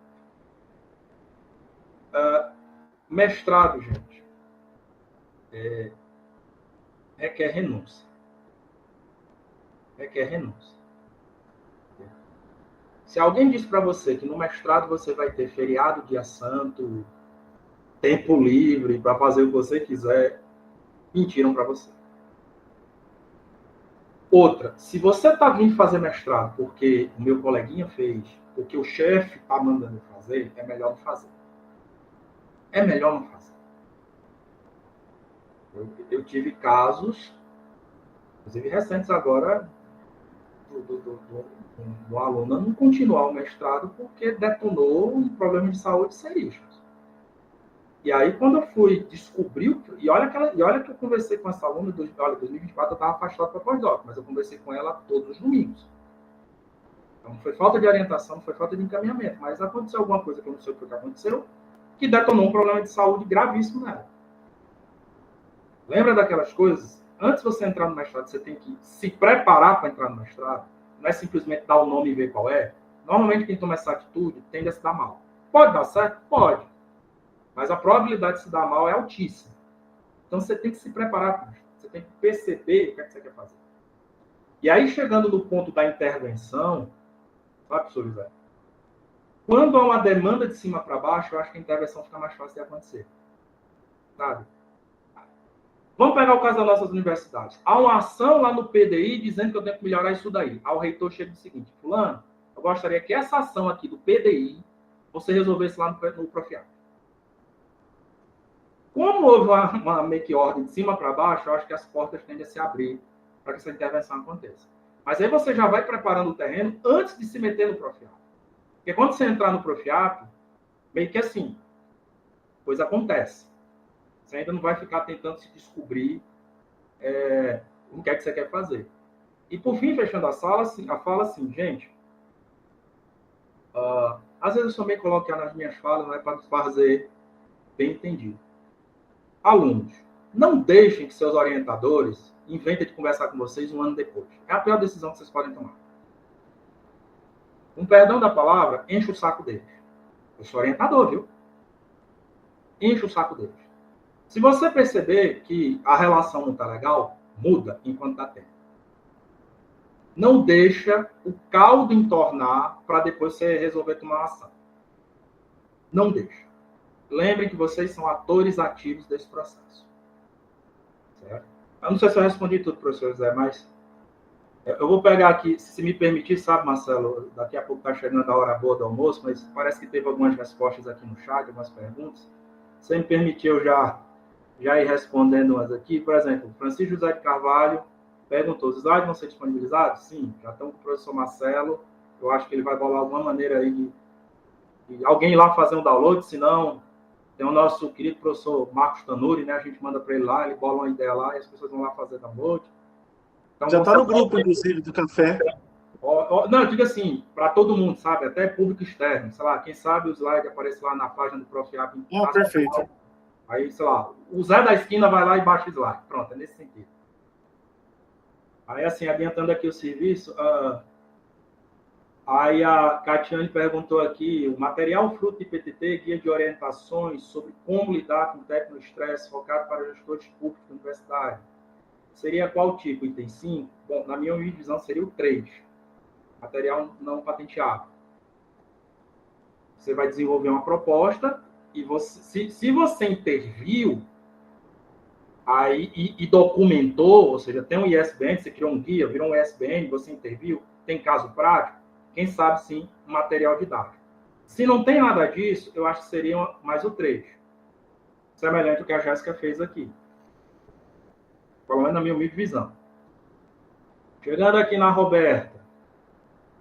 Mestrado, gente, requer renúncia. Requer renúncia. Se alguém diz para você que no mestrado você vai ter feriado, dia santo, tempo livre para fazer o que você quiser, mentiram para você. Outra, se você está vindo fazer mestrado porque o meu coleguinha fez, porque o chefe está mandando fazer, é melhor não fazer. É melhor não fazer. Eu tive casos, inclusive recentes agora, do aluno não continuar o mestrado porque detonou um problema de saúde seríssimo. E aí, quando eu fui descobrir, e olha que eu conversei com essa aluna, 2024 eu estava afastado para pós-doc, mas eu conversei com ela todos os domingos. Então, não foi falta de orientação, não foi falta de encaminhamento, mas aconteceu alguma coisa que eu não sei o que aconteceu, que detonou um problema de saúde gravíssimo nela. Lembra daquelas coisas? Antes de você entrar no mestrado, você tem que se preparar para entrar no mestrado, não é simplesmente dar o nome e ver qual é. Normalmente, quem toma essa atitude tende a se dar mal. Pode dar certo? Pode. Mas a probabilidade de se dar mal é altíssima. Então, você tem que se preparar para isso. Você tem que perceber o que é que você quer fazer. E aí, chegando no ponto da intervenção, sabe, professor José? Quando há uma demanda de cima para baixo, eu acho que a intervenção fica mais fácil de acontecer. Sabe? Vamos pegar o caso das nossas universidades. Há uma ação lá no PDI dizendo que eu tenho que melhorar isso daí. Aí o reitor chega e diz o seguinte: fulano, eu gostaria que essa ação aqui do PDI você resolvesse lá no Profiap. Como houve uma meio que ordem de cima para baixo, eu acho que as portas tendem a se abrir para que essa intervenção aconteça. Mas aí você já vai preparando o terreno antes de se meter no Profiap. Porque quando você entrar no Profiap, meio que assim, coisa acontece. Você ainda não vai ficar tentando se descobrir o que é que você quer fazer. E por fim, fechando a fala assim, gente, às vezes eu sou meio colocar nas minhas falas, não é para fazer bem entendido. Alunos, não deixem que seus orientadores inventem de conversar com vocês um ano depois. É a pior decisão que vocês podem tomar. Com perdão da palavra, enche o saco deles. Eu sou orientador, viu? Enche o saco deles. Se você perceber que a relação não está legal, muda enquanto está tempo. Não deixa o caldo entornar para depois você resolver tomar uma ação. Não deixa. Lembrem que vocês são atores ativos desse processo. Certo? Eu não sei se eu respondi tudo, professor José, mas eu vou pegar aqui, se me permitir, sabe, Marcelo, daqui a pouco está chegando a hora boa do almoço, mas parece que teve algumas respostas aqui no chat, algumas perguntas. Se me permitir, eu já ir respondendo umas aqui. Por exemplo, Francisco José de Carvalho perguntou: os slides vão ser disponibilizados? Sim, já estão com o professor Marcelo. Eu acho que ele vai bolar alguma maneira aí de alguém ir lá fazer um download, se não, tem o nosso querido professor Marcos Tanuri, né? A gente manda para ele lá, ele bola uma ideia lá e as pessoas vão lá fazer download. Então, Já está no grupo, inclusive, do café. Não, eu digo assim, para todo mundo, sabe? Até público externo. Sei lá, quem sabe o slide aparece lá na página do Profiap. Perfeito. Aí, sei lá, o Zé da esquina vai lá e baixa o slide. Pronto, é nesse sentido. Aí, assim, adiantando aqui o serviço, aí a Catiane perguntou aqui, o material fruto de PTT, guia de orientações sobre como lidar com o tecnoestresse focado para gestores públicos da universidade. Seria qual tipo? Item 5? Bom, na minha visão, seria o 3. Material não patenteável. Você vai desenvolver uma proposta e se você interviu aí, e documentou, ou seja, tem um ISBN, você criou um guia, virou um ISBN, você interviu, tem caso prático, quem sabe sim, um material didático. Se não tem nada disso, eu acho que seria mais o 3. Semelhante ao que a Jéssica fez aqui. Pelo menos na minha humilde visão. Chegando aqui na Roberta.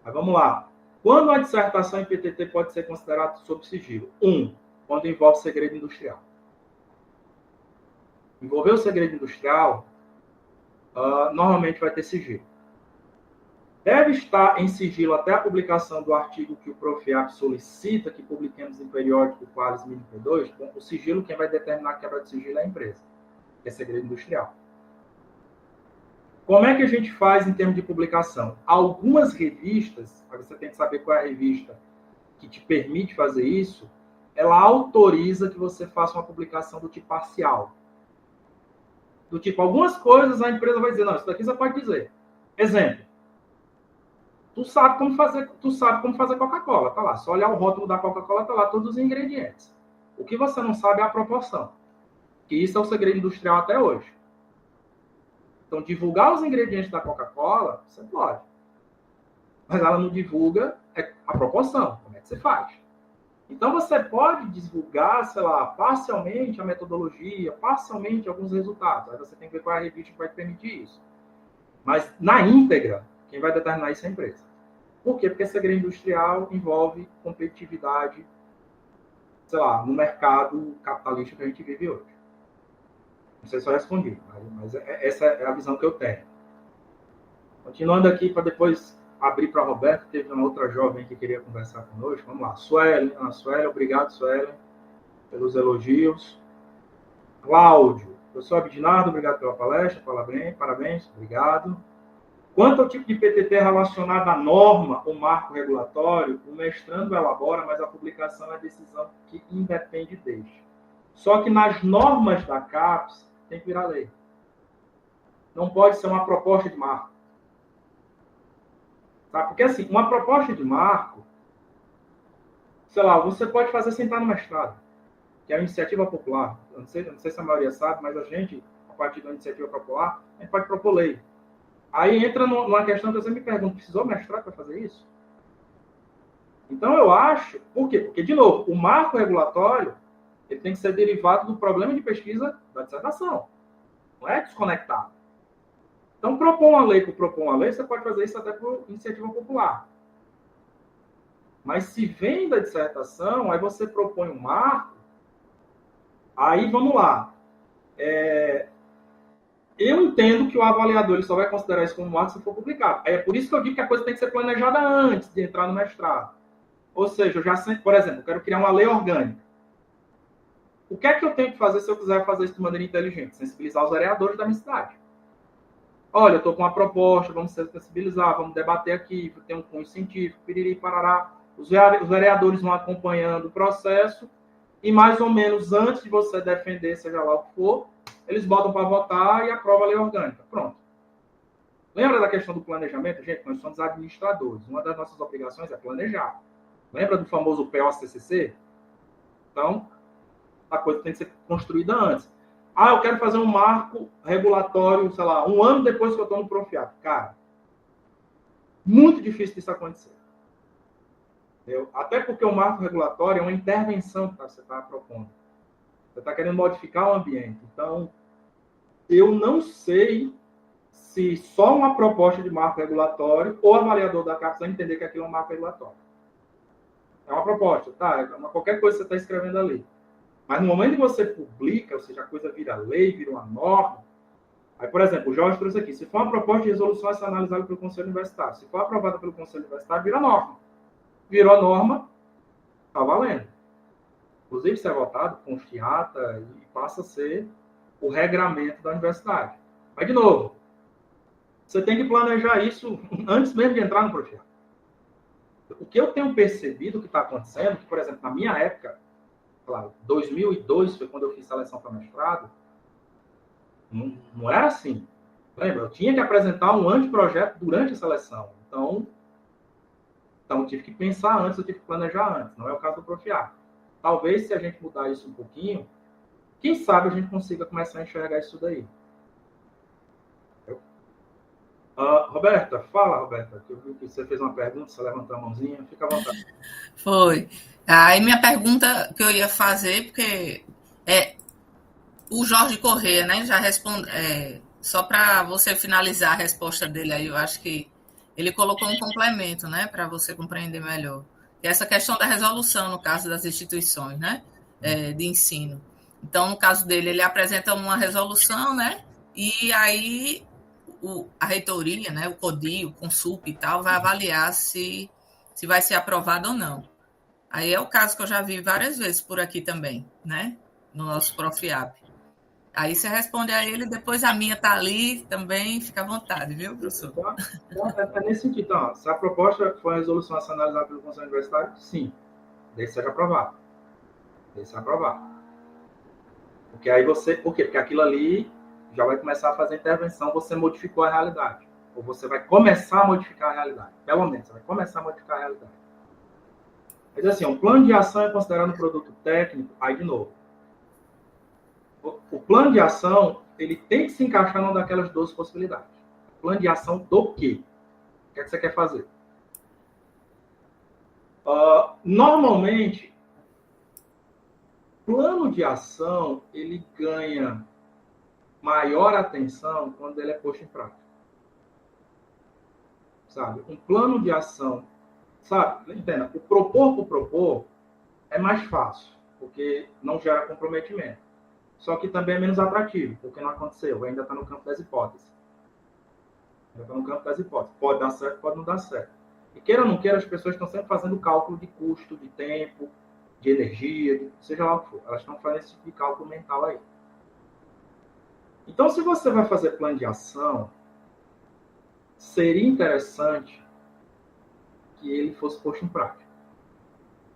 Mas vamos lá. Quando a dissertação em PTT pode ser considerada sob sigilo? 1. Quando envolve segredo industrial. Envolver o segredo industrial, normalmente vai ter sigilo. Deve estar em sigilo até a publicação do artigo que o Profiap solicita que publiquemos em periódico Qualis 1032. Bom, o sigilo, quem vai determinar a quebra de sigilo é a empresa, que é segredo industrial. Como é que a gente faz em termos de publicação? Algumas revistas, você tem que saber qual é a revista que te permite fazer isso, ela autoriza que você faça uma publicação do tipo parcial. Do tipo, algumas coisas a empresa vai dizer, não, isso daqui você pode dizer. Exemplo, tu sabe como fazer Coca-Cola, tá lá. Só olhar o rótulo da Coca-Cola, tá lá todos os ingredientes. O que você não sabe é a proporção. Que isso é o segredo industrial até hoje. Então, divulgar os ingredientes da Coca-Cola, você pode. Mas ela não divulga a proporção. Como é que você faz? Então, você pode divulgar, sei lá, parcialmente a metodologia, parcialmente alguns resultados. Aí você tem que ver qual é a revista que vai te permitir isso. Mas, na íntegra, quem vai determinar isso é a empresa. Por quê? Porque segredo industrial envolve competitividade, sei lá, no mercado capitalista que a gente vive hoje. Não sei se eu respondi, mas essa é a visão que eu tenho. Continuando aqui, para depois abrir para a Roberta, teve uma outra jovem que queria conversar conosco. Vamos lá. Suelen, obrigado, Suelen, pelos elogios. Cláudio, professor Abidinardo, obrigado pela palestra, parabéns, obrigado. Quanto ao tipo de PTT relacionado à norma ou marco regulatório, o mestrando elabora, mas a publicação é decisão que independe deste. Só que nas normas da CAPES, tem que virar lei. Não pode ser uma proposta de marco. Tá? Porque, assim, uma proposta de marco, sei lá, você pode fazer sem estar no mestrado, que é a iniciativa popular. Eu não sei se a maioria sabe, mas a gente, a partir da iniciativa popular, a gente pode propor lei. Aí entra numa questão que eu sempre me pergunto, precisou mestrado para fazer isso? Então, eu acho... Por quê? Porque, de novo, o marco regulatório ele tem que ser derivado do problema de pesquisa da dissertação. Não é desconectado. Então, propor uma lei por propor uma lei, você pode fazer isso até por iniciativa popular. Mas se vem da dissertação, aí você propõe um marco, aí vamos lá. Eu entendo que o avaliador ele só vai considerar isso como marco se for publicado. É por isso que eu digo que a coisa tem que ser planejada antes de entrar no mestrado. Ou seja, eu já sei, por exemplo, eu quero criar uma lei orgânica. O que é que eu tenho que fazer se eu quiser fazer isso de maneira inteligente? Sensibilizar os vereadores da minha cidade. Olha, eu estou com uma proposta, vamos sensibilizar, vamos debater aqui, tem um cunho científico, piriri, parará. Os vereadores vão acompanhando o processo e mais ou menos antes de você defender, seja lá o que for, eles botam para votar e aprovam a lei orgânica. Pronto. Lembra da questão do planejamento? Gente, nós somos administradores. Uma das nossas obrigações é planejar. Lembra do famoso POCCC? Então, a coisa tem que ser construída antes. Eu quero fazer um marco regulatório, sei lá, 1 ano depois que eu estou no Profiap. Cara, muito difícil disso acontecer. Entendeu? Até porque o marco regulatório é uma intervenção que você está propondo. Você está querendo modificar o ambiente. Então, eu não sei se só uma proposta de marco regulatório ou o avaliador da CAPES vai entender que aquilo é um marco regulatório. é uma proposta, tá? Qualquer coisa que você está escrevendo ali. Mas no momento que você publica, ou seja, a coisa vira lei, vira uma norma. Aí, por exemplo, o Jorge trouxe aqui, se for uma proposta de resolução a ser analisada pelo Conselho Universitário, se for aprovada pelo Conselho Universitário, vira norma. Virou norma, está valendo. Inclusive, se é votado, consta em ata e passa a ser o regramento da universidade. Mas, de novo, você tem que planejar isso antes mesmo de entrar no projeto. O que eu tenho percebido que está acontecendo, que, por exemplo, na minha época, claro, 2002 foi quando eu fiz seleção para mestrado, não era assim. Lembra? Eu tinha que apresentar um anteprojeto durante a seleção. Então eu tive que pensar antes, eu tive que planejar antes. Não é o caso do Profiar. Talvez, se a gente mudar isso um pouquinho, quem sabe a gente consiga começar a enxergar isso daí. Roberta, fala, Roberta, que eu vi que você fez uma pergunta, você levantou a mãozinha, fica à vontade. Foi. Aí minha pergunta que eu ia fazer, porque o Jorge Corrêa, né, já responde, só para você finalizar a resposta dele aí, eu acho que ele colocou um complemento, né, para você compreender melhor. E essa questão da resolução, no caso das instituições, né, de ensino. Então, no caso dele, ele apresenta uma resolução, né, e aí a reitoria, né, o CODI, o Consulp e tal, vai avaliar se vai ser aprovado ou não. Aí é o caso que eu já vi várias vezes por aqui também, né, no nosso Profiab. Aí você responde a ele, depois a minha está ali também, fica à vontade, viu, professor? É nesse sentido. Então, se a proposta for a resolução a ser analisada pelo Conselho Universitário, sim, desde seja aprovado. Desde seja aprovado. Porque aí você... Por quê? Porque aquilo ali já vai começar a fazer intervenção, você modificou a realidade. Ou você vai começar a modificar a realidade. Pelo menos, você vai começar a modificar a realidade. Mas assim, um plano de ação é considerado um produto técnico, aí de novo. O plano de ação, ele tem que se encaixar numa daquelas 12 possibilidades. Plano de ação do quê? O que é que você quer fazer? Normalmente, plano de ação, ele ganha maior atenção quando ele é posto em prática. Sabe? Um plano de ação, sabe? Entenda, o propor por propor é mais fácil, porque não gera comprometimento. Só que também é menos atrativo, porque não aconteceu, ainda está no campo das hipóteses. Ainda está no campo das hipóteses. Pode dar certo, pode não dar certo. E queira ou não queira, as pessoas estão sempre fazendo cálculo de custo, de tempo, de energia, seja lá o que for. Elas estão fazendo esse tipo de cálculo mental aí. Então, se você vai fazer plano de ação, seria interessante que ele fosse posto em prática.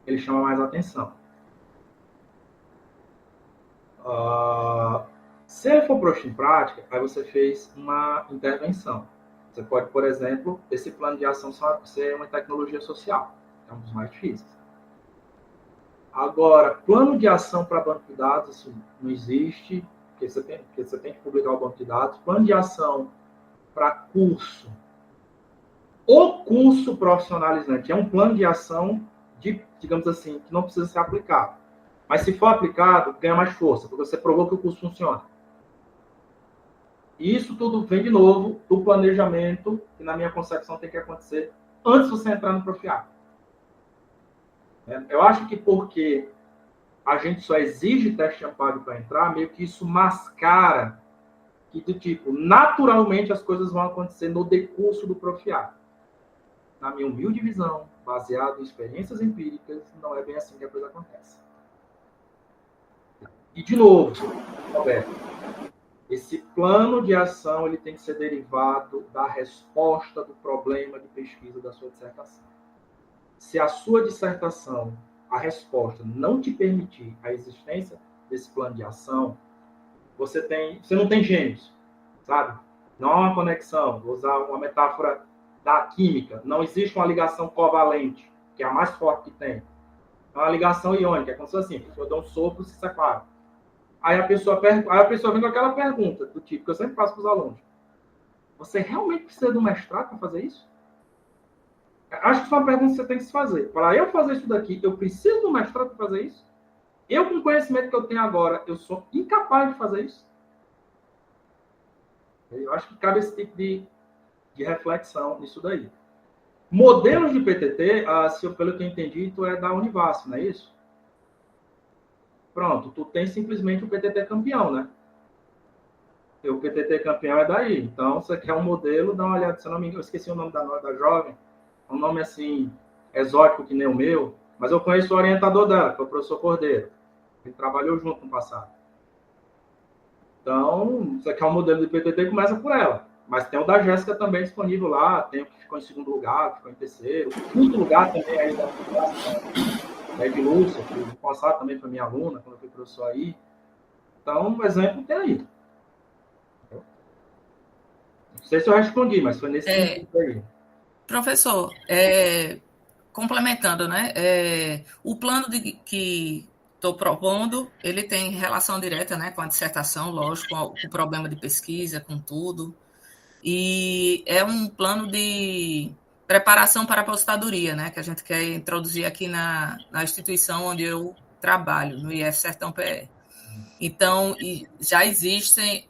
Ele chama mais atenção. Se ele for posto em prática, aí você fez uma intervenção. Você pode, por exemplo, esse plano de ação ser uma tecnologia social. É um dos mais difíceis. Agora, plano de ação para banco de dados, isso não existe, porque você tem que publicar o banco de dados. Plano de ação para curso. O curso profissionalizante é um plano de ação, digamos assim, que não precisa ser aplicado. Mas se for aplicado, ganha mais força, porque você provou que o curso funciona. E isso tudo vem, de novo, do planejamento, que na minha concepção tem que acontecer antes de você entrar no Profiab. Eu acho que porque a gente só exige teste amparo para entrar, meio que isso mascara que, do tipo, naturalmente as coisas vão acontecer no decurso do Profiab. Na minha humilde visão, baseado em experiências empíricas, não é bem assim que a coisa acontece. E, de novo, Roberto, esse plano de ação ele tem que ser derivado da resposta do problema de pesquisa da sua dissertação. Se a sua dissertação, a resposta, não te permitir a existência desse plano de ação, você não tem gêmeos, sabe? Não há uma conexão. Vou usar uma metáfora da química. Não existe uma ligação covalente, que é a mais forte que tem. É uma ligação iônica. É como se fosse assim, eu dou um sopro e se separa. Aí a pessoa vem com aquela pergunta, do tipo, que eu sempre faço para os alunos. Você realmente precisa de um mestrado para fazer isso? Acho que isso é uma pergunta que você tem que se fazer. Para eu fazer isso daqui, eu preciso de um mestrado para fazer isso? Eu, com o conhecimento que eu tenho agora, eu sou incapaz de fazer isso? Eu acho que cabe esse tipo de reflexão nisso daí. Modelos de PTT, pelo que eu entendi, tu é da Univasf, não é isso? Pronto, tu tem simplesmente o PTT campeão, né? O PTT campeão é daí. Então, você quer um modelo, dá uma olhada. Se eu não me engano, eu esqueci o nome da jovem. É um nome, assim, exótico que nem o meu. Mas eu conheço o orientador dela, que é o professor Cordeiro. Ele trabalhou junto no passado. Então, você quer um modelo de PTT, começa por ela. Mas tem o da Jéssica também disponível lá. Tem o que ficou em segundo lugar, que ficou em terceiro. O quinto lugar também aí da Ed Lúcia, que no passado também foi minha aluna, quando eu fui professor aí. Então, o exemplo tem aí. Não sei se eu respondi, mas foi nesse sentido aí. Professor, complementando, né? O plano que estou propondo, ele tem relação direta, né, com a dissertação, lógico, com o problema de pesquisa, com tudo. E é um plano de preparação para a aposentadoria, né, que a gente quer introduzir aqui na instituição onde eu trabalho, no IF Sertão PE. Então, já existem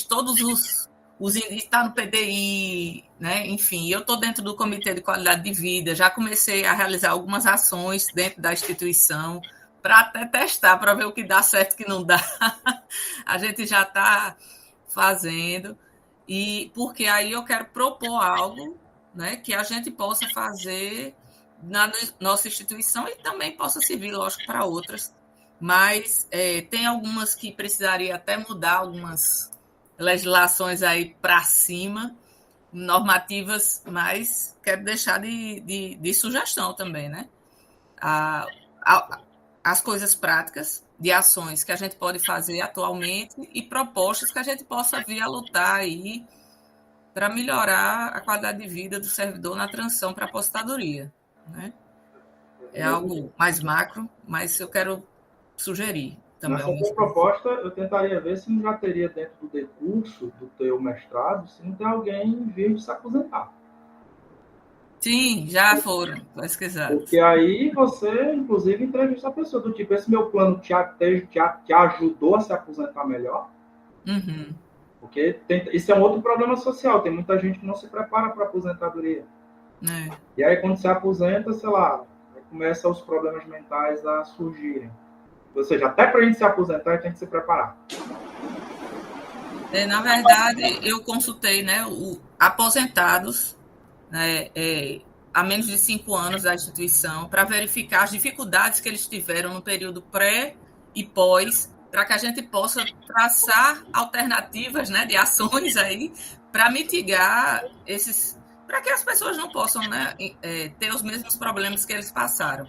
todos os indícios, está no PDI, né? Enfim, eu estou dentro do Comitê de Qualidade de Vida, já comecei a realizar algumas ações dentro da instituição, para até testar, para ver o que dá certo e o que não dá. A gente já está fazendo, e porque aí eu quero propor algo, né, que a gente possa fazer na nossa instituição e também possa servir, lógico, para outras. Mas tem algumas que precisaria até mudar, algumas legislações aí para cima, normativas, mas quero deixar de sugestão também, né? As coisas práticas de ações que a gente pode fazer atualmente e propostas que a gente possa vir a lutar aí para melhorar a qualidade de vida do servidor na transição para a aposentadoria, né? É algo mais macro, mas eu quero sugerir também. Nessa tua proposta, eu tentaria ver se não já teria dentro do decurso do teu mestrado, se não tem alguém em vez de se aposentar. Sim, já foram pesquisados. Porque aí você, inclusive, entrevista a pessoa do tipo, esse meu plano te ajudou a se aposentar melhor? Uhum. Porque isso é um outro problema social. Tem muita gente que não se prepara para a aposentadoria. E aí, quando se aposenta, sei lá, começam os problemas mentais a surgirem. Ou seja, até para a gente se aposentar, tem que se preparar. Na verdade, eu consultei, né, aposentados, né, há menos de 5 anos da instituição, para verificar as dificuldades que eles tiveram no período pré e pós, para que a gente possa traçar alternativas, né, de ações aí para mitigar esses, para que as pessoas não possam, né, ter os mesmos problemas que eles passaram.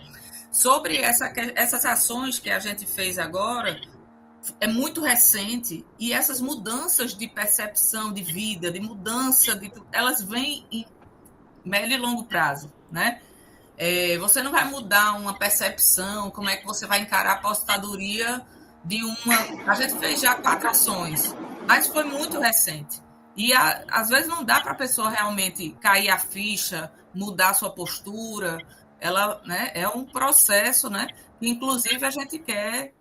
Sobre essas ações que a gente fez agora, é muito recente, e essas mudanças de percepção de vida, de mudança, elas vêm em médio e longo prazo, né? Você não vai mudar uma percepção, como é que você vai encarar a aposentadoria de uma... A gente fez já 4 ações, mas foi muito recente. E às vezes não dá para a pessoa realmente cair a ficha, mudar a sua postura. Ela, né, é um processo, né? Inclusive a gente quer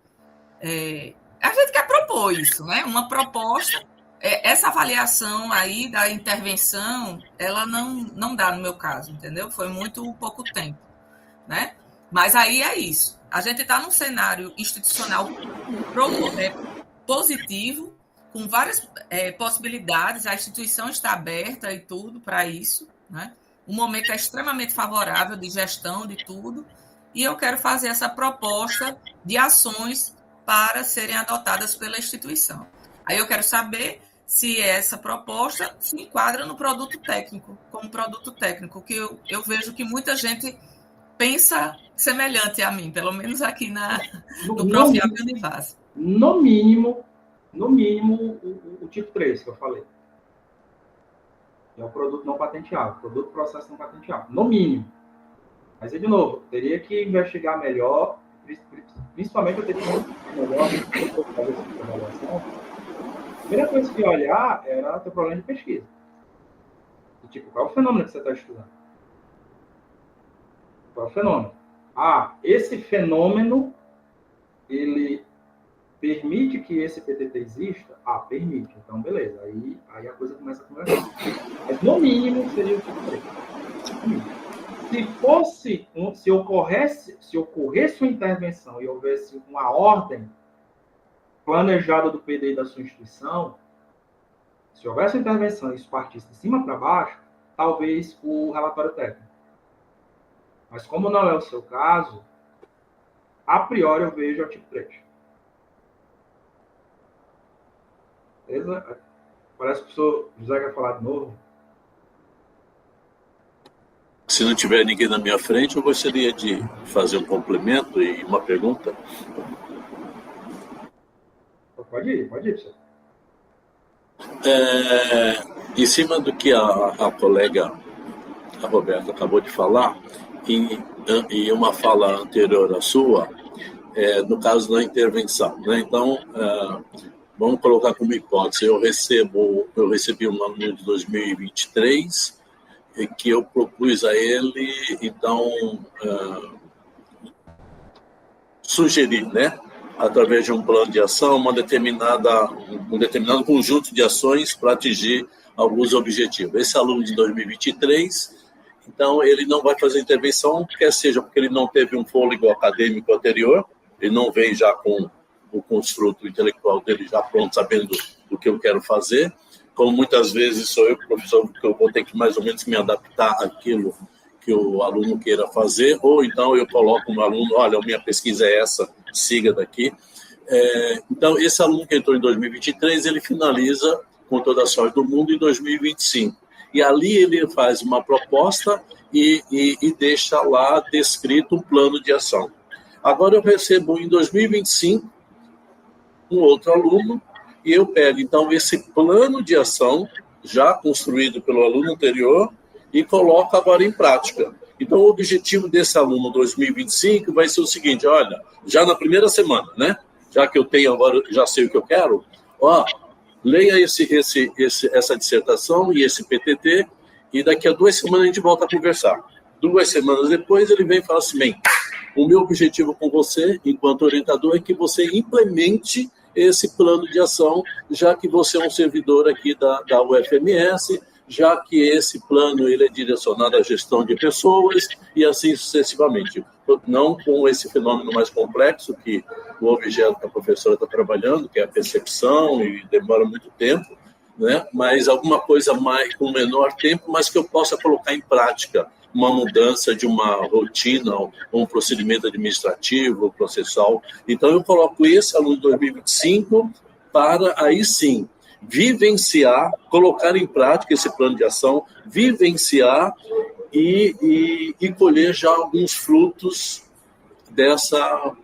propor isso, né? Uma proposta. Essa avaliação aí da intervenção, ela não dá no meu caso, entendeu? Foi muito pouco tempo, né? Mas aí é isso. A gente está num cenário institucional positivo, com várias possibilidades. A instituição está aberta e tudo para isso, né? O momento é extremamente favorável de gestão de tudo, e eu quero fazer essa proposta de ações para serem adotadas pela instituição. Aí eu quero saber se essa proposta se enquadra no produto técnico, como produto técnico, que eu vejo que muita gente pensa semelhante a mim, pelo menos aqui no Profiab e Univasf. No mínimo, o tipo 3 que eu falei. É o produto não patenteável, produto processo não patenteável, no mínimo. Mas, de novo, teria que investigar melhor, principalmente eu teria que melhor fazer essa avaliação. A primeira coisa que eu ia olhar era o teu problema de pesquisa. Tipo, qual é o fenômeno que você está estudando? Qual é o fenômeno? Esse fenômeno, ele permite que esse PTT exista? Permite. Então, beleza. Aí a coisa começa a conversar. Mas, no mínimo, seria o tipo 3. se ocorresse uma intervenção e houvesse uma ordem planejada do PD da sua instituição, se houvesse intervenção e isso partisse de cima para baixo, talvez o relatório técnico. Mas como não é o seu caso, a priori eu vejo o tipo 3. Beleza? Parece que o professor José quer falar de novo. Se não tiver ninguém na minha frente, eu gostaria de fazer um complemento e uma pergunta. Pode ir, professor. Em cima do que a colega, a Roberta, acabou de falar, em uma fala anterior à sua, no caso da intervenção, né? Então, vamos colocar como hipótese, eu recebi um aluno de 2023, que eu propus a ele, então, sugerir, né, através de um plano de ação, um determinado conjunto de ações para atingir alguns objetivos. Esse aluno de 2023, então, ele não vai fazer intervenção, quer seja porque ele não teve um fôlego acadêmico anterior, ele não vem já com o construto intelectual dele já pronto, sabendo do que eu quero fazer, como muitas vezes sou eu, professor, que eu vou ter que mais ou menos me adaptar àquilo que o aluno queira fazer, ou então eu coloco no aluno, olha, minha pesquisa é essa, siga daqui. Então, esse aluno que entrou em 2023, ele finaliza com toda a sorte do mundo em 2025. E ali ele faz uma proposta e deixa lá descrito um plano de ação. Agora eu recebo em 2025 um outro aluno e eu pego, então, esse plano de ação já construído pelo aluno anterior e coloco agora em prática. Então, o objetivo desse aluno 2025 vai ser o seguinte, olha, já na primeira semana, né? Já que eu tenho agora, já sei o que eu quero, leia essa dissertação e esse PTT e daqui a 2 semanas a gente volta a conversar. 2 semanas depois ele vem e fala assim, bem, o meu objetivo com você, enquanto orientador, é que você implemente esse plano de ação, já que você é um servidor aqui da UFMS, já que esse plano ele é direcionado à gestão de pessoas e assim sucessivamente. Não com esse fenômeno mais complexo que o objeto que a professora está trabalhando, que é a percepção e demora muito tempo, né? Mas alguma coisa mais com menor tempo, mas que eu possa colocar em prática uma mudança de uma rotina ou um procedimento administrativo, processual. Então, eu coloco esse aluno de 2025 para, aí sim, vivenciar, colocar em prática esse plano de ação, vivenciar e colher já alguns frutos dessa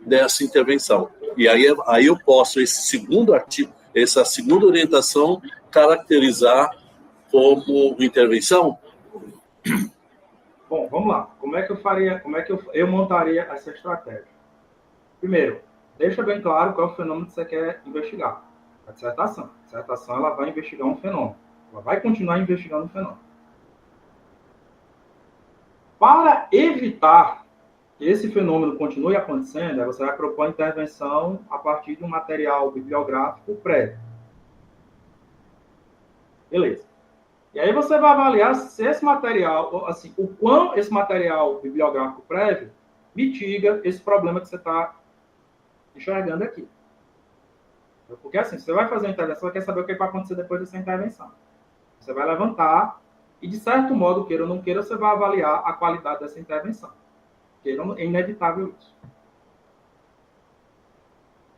intervenção. E aí eu posso, esse segundo artigo, essa segunda orientação, caracterizar como intervenção? Bom, vamos lá. Como é que eu faria, eu montaria essa estratégia? Primeiro, deixa bem claro qual é o fenômeno que você quer investigar. A dissertação. A dissertação ela vai investigar um fenômeno. Ela vai continuar investigando um fenômeno. Para evitar que esse fenômeno continue acontecendo, você vai propor a intervenção a partir de um material bibliográfico prévio. Beleza. E aí você vai avaliar se esse material, assim, o quão esse material bibliográfico prévio mitiga esse problema que você está enxergando aqui. Porque assim, você vai fazer uma intervenção, você quer saber o que vai acontecer depois dessa intervenção. Você vai levantar e, de certo modo, queira ou não queira, você vai avaliar a qualidade dessa intervenção. Porque é inevitável isso.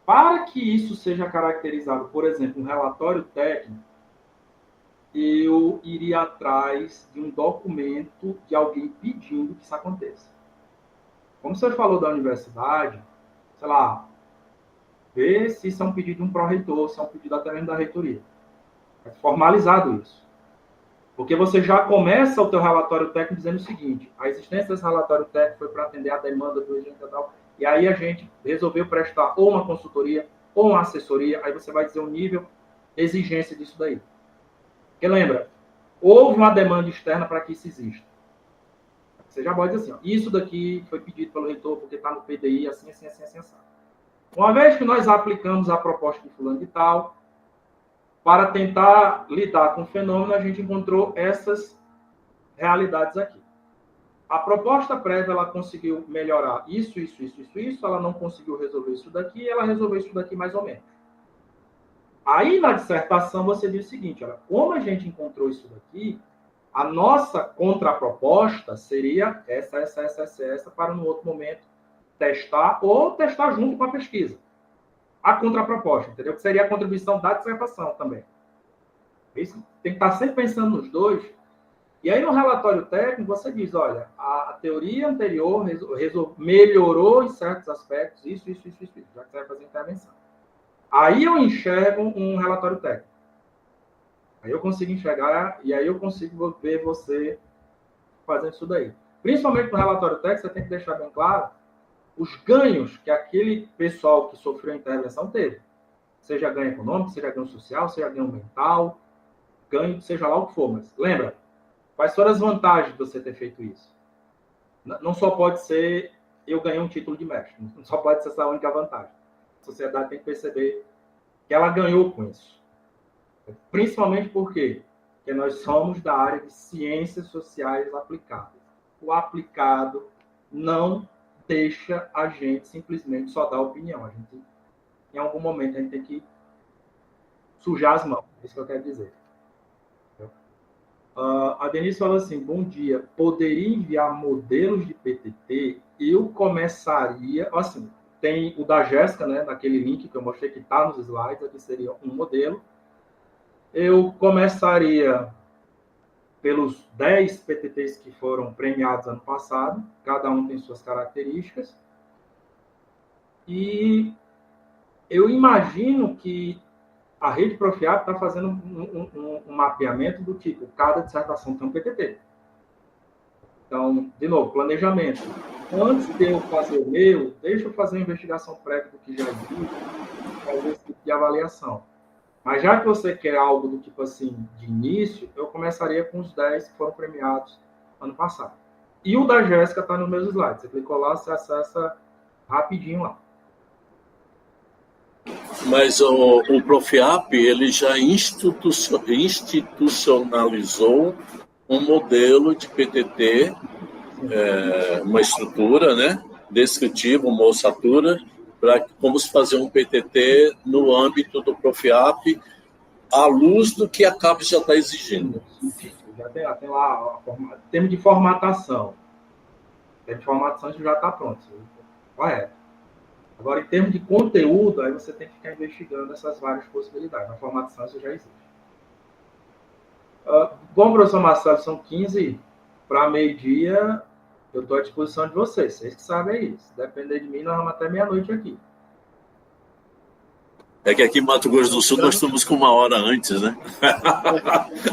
Para que isso seja caracterizado, por exemplo, um relatório técnico, eu iria atrás de um documento de alguém pedindo que isso aconteça. Como você falou da universidade, sei lá, ver se isso é um pedido de um pró-reitor, se é um pedido até mesmo da reitoria. É formalizado isso. Porque você já começa o teu relatório técnico dizendo o seguinte, a existência desse relatório técnico foi para atender a demanda do agente tal, e aí a gente resolveu prestar ou uma consultoria ou uma assessoria, aí você vai dizer o nível de exigência disso daí. Porque lembra, houve uma demanda externa para que isso exista. Você já pode dizer assim, isso daqui foi pedido pelo reitor porque está no PDI, assim. Uma vez que nós aplicamos a proposta de fulano de tal, para tentar lidar com o fenômeno, a gente encontrou essas realidades aqui. A proposta prévia, ela conseguiu melhorar isso, ela não conseguiu resolver isso daqui, ela resolveu isso daqui mais ou menos. Aí, na dissertação, você diz o seguinte, olha, como a gente encontrou isso daqui, a nossa contraproposta seria essa, para no outro momento testar ou testar junto com a pesquisa. A contraproposta, entendeu? Que seria a contribuição da dissertação também. Isso tem que estar sempre pensando nos dois. E aí, no relatório técnico, você diz, olha, a teoria anterior melhorou em certos aspectos, isso, já que você vai fazer intervenção. Aí eu enxergo um relatório técnico. Aí eu consigo enxergar, e aí eu consigo ver você fazendo isso daí. Principalmente no relatório técnico, você tem que deixar bem claro os ganhos que aquele pessoal que sofreu a intervenção teve. Seja ganho econômico, seja ganho social, seja ganho mental, ganho, seja lá o que for. Mas lembra, quais foram as vantagens de você ter feito isso? Não só pode ser eu ganhei um título de mestre, não só pode ser essa a única vantagem. A sociedade tem que perceber que ela ganhou com isso. Principalmente porque nós somos da área de ciências sociais aplicadas. O aplicado não deixa a gente simplesmente só dar opinião. A gente, em algum momento, a gente tem que sujar as mãos. É isso que eu quero dizer. A Denise falou assim, bom dia, poderia enviar modelos de PTT? Eu começaria, assim, tem o da Jéssica, né, naquele link que eu mostrei que está nos slides, aqui seria um modelo. Eu começaria pelos 10 PTTs que foram premiados ano passado, cada um tem suas características, e eu imagino que a rede Profiap está fazendo um mapeamento do tipo, cada dissertação tem um PTT. Então, de novo, planejamento. Antes de eu fazer o meu, deixa eu fazer uma investigação prévia do que já existe, fazer esse tipo de avaliação. Mas já que você quer algo do tipo assim, de início, eu começaria com os 10 que foram premiados ano passado. E o da Jéssica está no meus slides. Você clicou lá, você acessa rapidinho lá. Mas o Profiap, ele já institucionalizou um modelo de PTT, uma estrutura, né, descritiva, uma ossatura, para como se fazer um PTT no âmbito do Profiap, à luz do que a CAPES já está exigindo. Já tem lá, em termos de formatação. Em termos de formatação, isso já está pronto. Correto. Agora, em termos de conteúdo, aí você tem que ficar investigando essas várias possibilidades. Na formatação, isso já existe. Bom, professor Marcelo, são 15 para meio-dia. Eu estou à disposição de vocês. Vocês que sabem aí. Se depender de mim, nós vamos até meia-noite aqui. É que aqui em Mato Grosso do Sul nós estamos com 1 hora antes, né?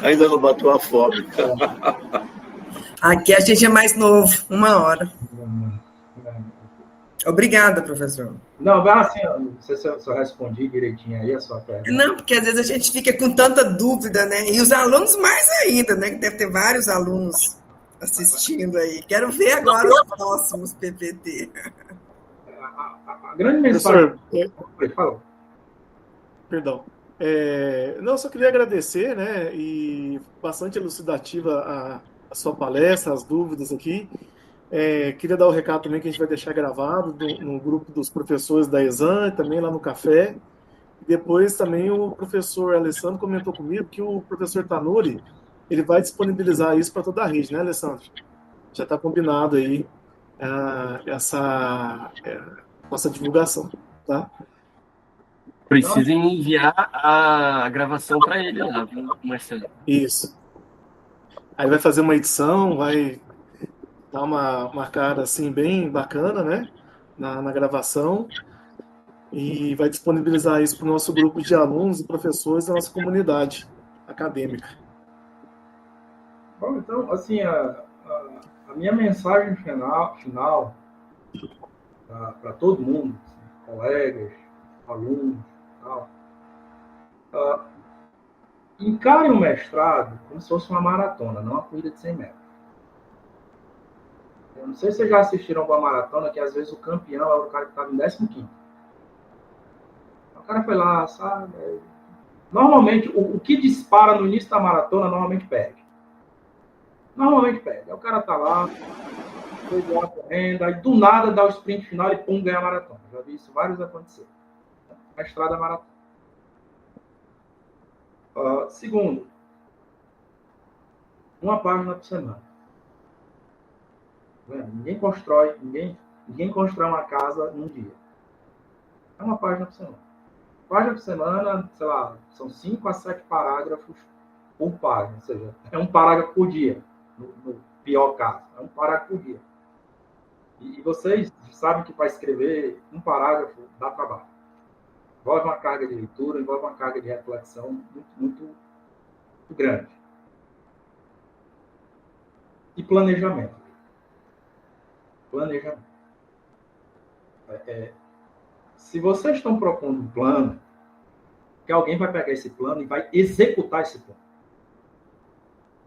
Ainda não bateu a fome. Aqui a gente é mais novo, 1 hora. Obrigada, professor. Não, assim, não sei se eu respondi direitinho aí a sua pergunta. Não, porque às vezes a gente fica com tanta dúvida, né? E os alunos mais ainda, né? Que deve ter vários alunos assistindo aí. Quero ver agora os próximos PPT. A grande mensagem... Falou. Perdão. Não, só queria agradecer, né? E bastante elucidativa a sua palestra, as dúvidas aqui. Queria dar o recado também que a gente vai deixar gravado no grupo dos professores da Exam, também lá no café. Depois também o professor Alessandro comentou comigo que o professor Tanuri, ele vai disponibilizar isso para toda a rede, né, Alessandro? Já está combinado aí essa divulgação, tá? Precisa enviar a gravação para ele lá, Marcelo. Isso. Aí vai fazer uma edição, vai dar uma cara assim bem bacana, né, na gravação, e vai disponibilizar isso para o nosso grupo de alunos e professores da nossa comunidade acadêmica. Bom, então, assim, a minha mensagem final para todo mundo, assim, colegas, alunos, tal, encare o mestrado como se fosse uma maratona, não uma corrida de 100 metros. Eu não sei se vocês já assistiram uma maratona que às vezes o campeão é o cara que estava em 15º. O cara foi lá, sabe? Normalmente, o que dispara no início da maratona, normalmente perde. Normalmente perde. Aí o cara tá lá, foi lá correndo, aí do nada dá o sprint final e pum, ganha a maratona. Já vi isso vários acontecer. A estrada maratona. Segundo, uma página por semana. Ninguém constrói uma casa num dia. É uma página por semana. Página por semana, sei lá, são 5 a 7 parágrafos por página. Ou seja, é um parágrafo por dia, no pior caso. É um parágrafo por dia. E vocês sabem que para escrever um parágrafo dá trabalho. Envolve uma carga de leitura, envolve uma carga de reflexão muito grande. E planejamento. Se vocês estão propondo um plano, que alguém vai pegar esse plano e vai executar esse plano.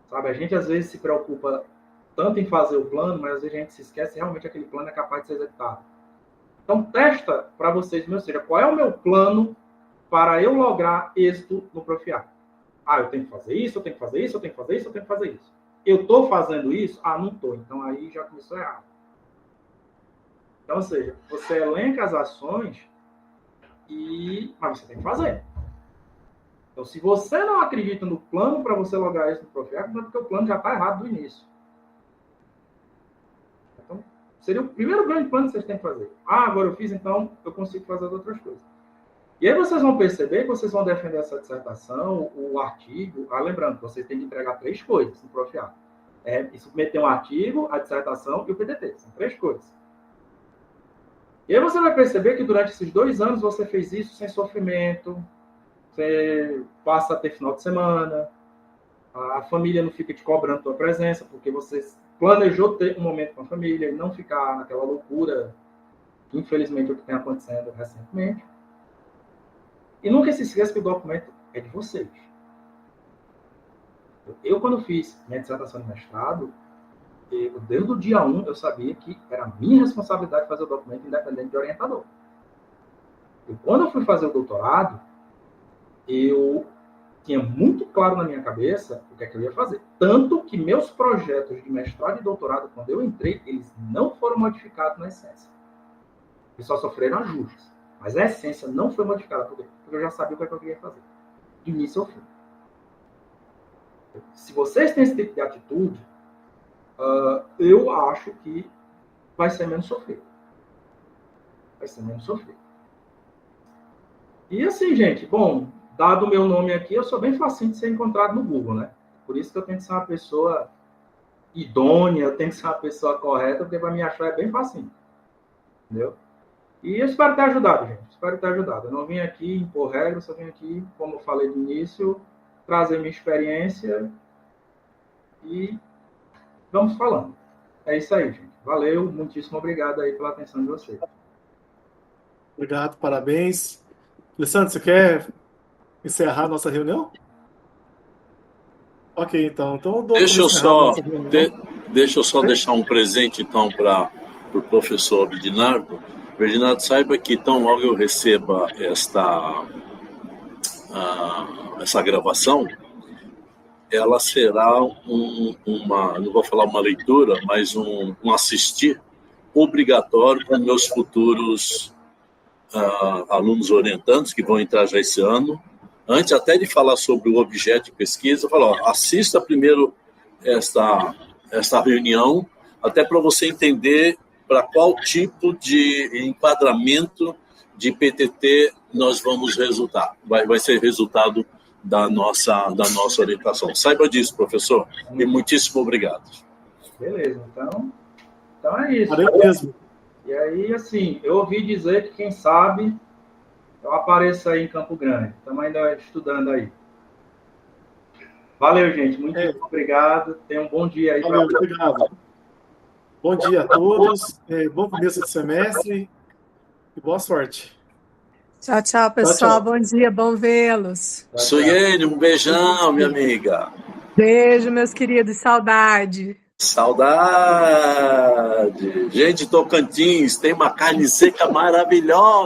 Sabe, a gente às vezes se preocupa tanto em fazer o plano, mas às vezes a gente se esquece se realmente aquele plano é capaz de ser executado. Então, testa para vocês, ou seja, qual é o meu plano para eu lograr êxito no Profiar? Eu tenho que fazer isso, eu tenho que fazer isso, eu tenho que fazer isso, eu tenho que fazer isso. Eu estou fazendo isso? Não estou. Então, aí já começou errado. Então, ou seja, você elenca as ações, mas você tem que fazer. Então, se você não acredita no plano para você lograr isso no Profiar, não é porque o plano já está errado do início. Então, seria o primeiro grande plano que vocês têm que fazer. Agora eu fiz, então eu consigo fazer as outras coisas. E aí vocês vão perceber que vocês vão defender essa dissertação, o artigo. Lembrando que vocês têm que entregar 3 coisas no Profiar. Submeter um artigo, a dissertação e o PDT. São 3 coisas. E aí você vai perceber que durante esses 2 anos você fez isso sem sofrimento, você passa a ter final de semana, a família não fica te cobrando a tua presença, porque você planejou ter um momento com a família e não ficar naquela loucura, que infelizmente é o que tem acontecendo recentemente. E nunca se esqueça que o documento é de vocês. Eu, quando fiz minha dissertação de mestrado, desde o dia 1, eu sabia que era minha responsabilidade fazer o documento independente de orientador. E quando eu fui fazer o doutorado, eu tinha muito claro na minha cabeça o que é que eu ia fazer. Tanto que meus projetos de mestrado e doutorado, quando eu entrei, eles não foram modificados na essência. Eles só sofreram ajustes. Mas a essência não foi modificada, porque eu já sabia o que é que eu queria fazer. De início ao fim. Se vocês têm esse tipo de atitude, eu acho que vai ser menos sofrido. Vai ser menos sofrido. E assim, gente, bom, dado o meu nome aqui, eu sou bem facinho de ser encontrado no Google, né? Por isso que eu tenho que ser uma pessoa idônea, eu tenho que ser uma pessoa correta, porque para me achar é bem facinho. Entendeu? E eu espero ter ajudado, gente. Espero ter ajudado. Eu não vim aqui impor regras, só vim aqui, como eu falei no início, trazer minha experiência e vamos falando. É isso aí, gente. Valeu, muitíssimo obrigado aí pela atenção de vocês. Obrigado, parabéns. Alessandro, você quer encerrar a nossa reunião? Ok, então. Deixa eu só deixar um presente, então, para o professor Bidinardo. Bidinardo, saiba que tão logo eu receba essa gravação, ela será não vou falar uma leitura, mas um assistir obrigatório para meus futuros alunos orientandos que vão entrar já esse ano. Antes até de falar sobre o objeto de pesquisa, eu falo, assista primeiro esta reunião, até para você entender para qual tipo de enquadramento de PTT nós vamos resultar. Vai ser resultado da nossa orientação. Saiba disso, professor, e muitíssimo obrigado. Beleza, então é isso. Valeu mesmo. E aí, assim, eu ouvi dizer que, quem sabe, eu apareço aí em Campo Grande. Estamos ainda estudando aí. Valeu, gente. Muito obrigado. Tenha um bom dia aí. Valeu, obrigado. Bom dia a todos. Bom começo de semestre. E boa sorte. Tchau, tchau, pessoal. Tchau. Bom dia, bom vê-los. Suiene, um beijão, minha amiga. Beijo, meus queridos. Saudade. Saudade. Gente, Tocantins tem uma carne seca maravilhosa.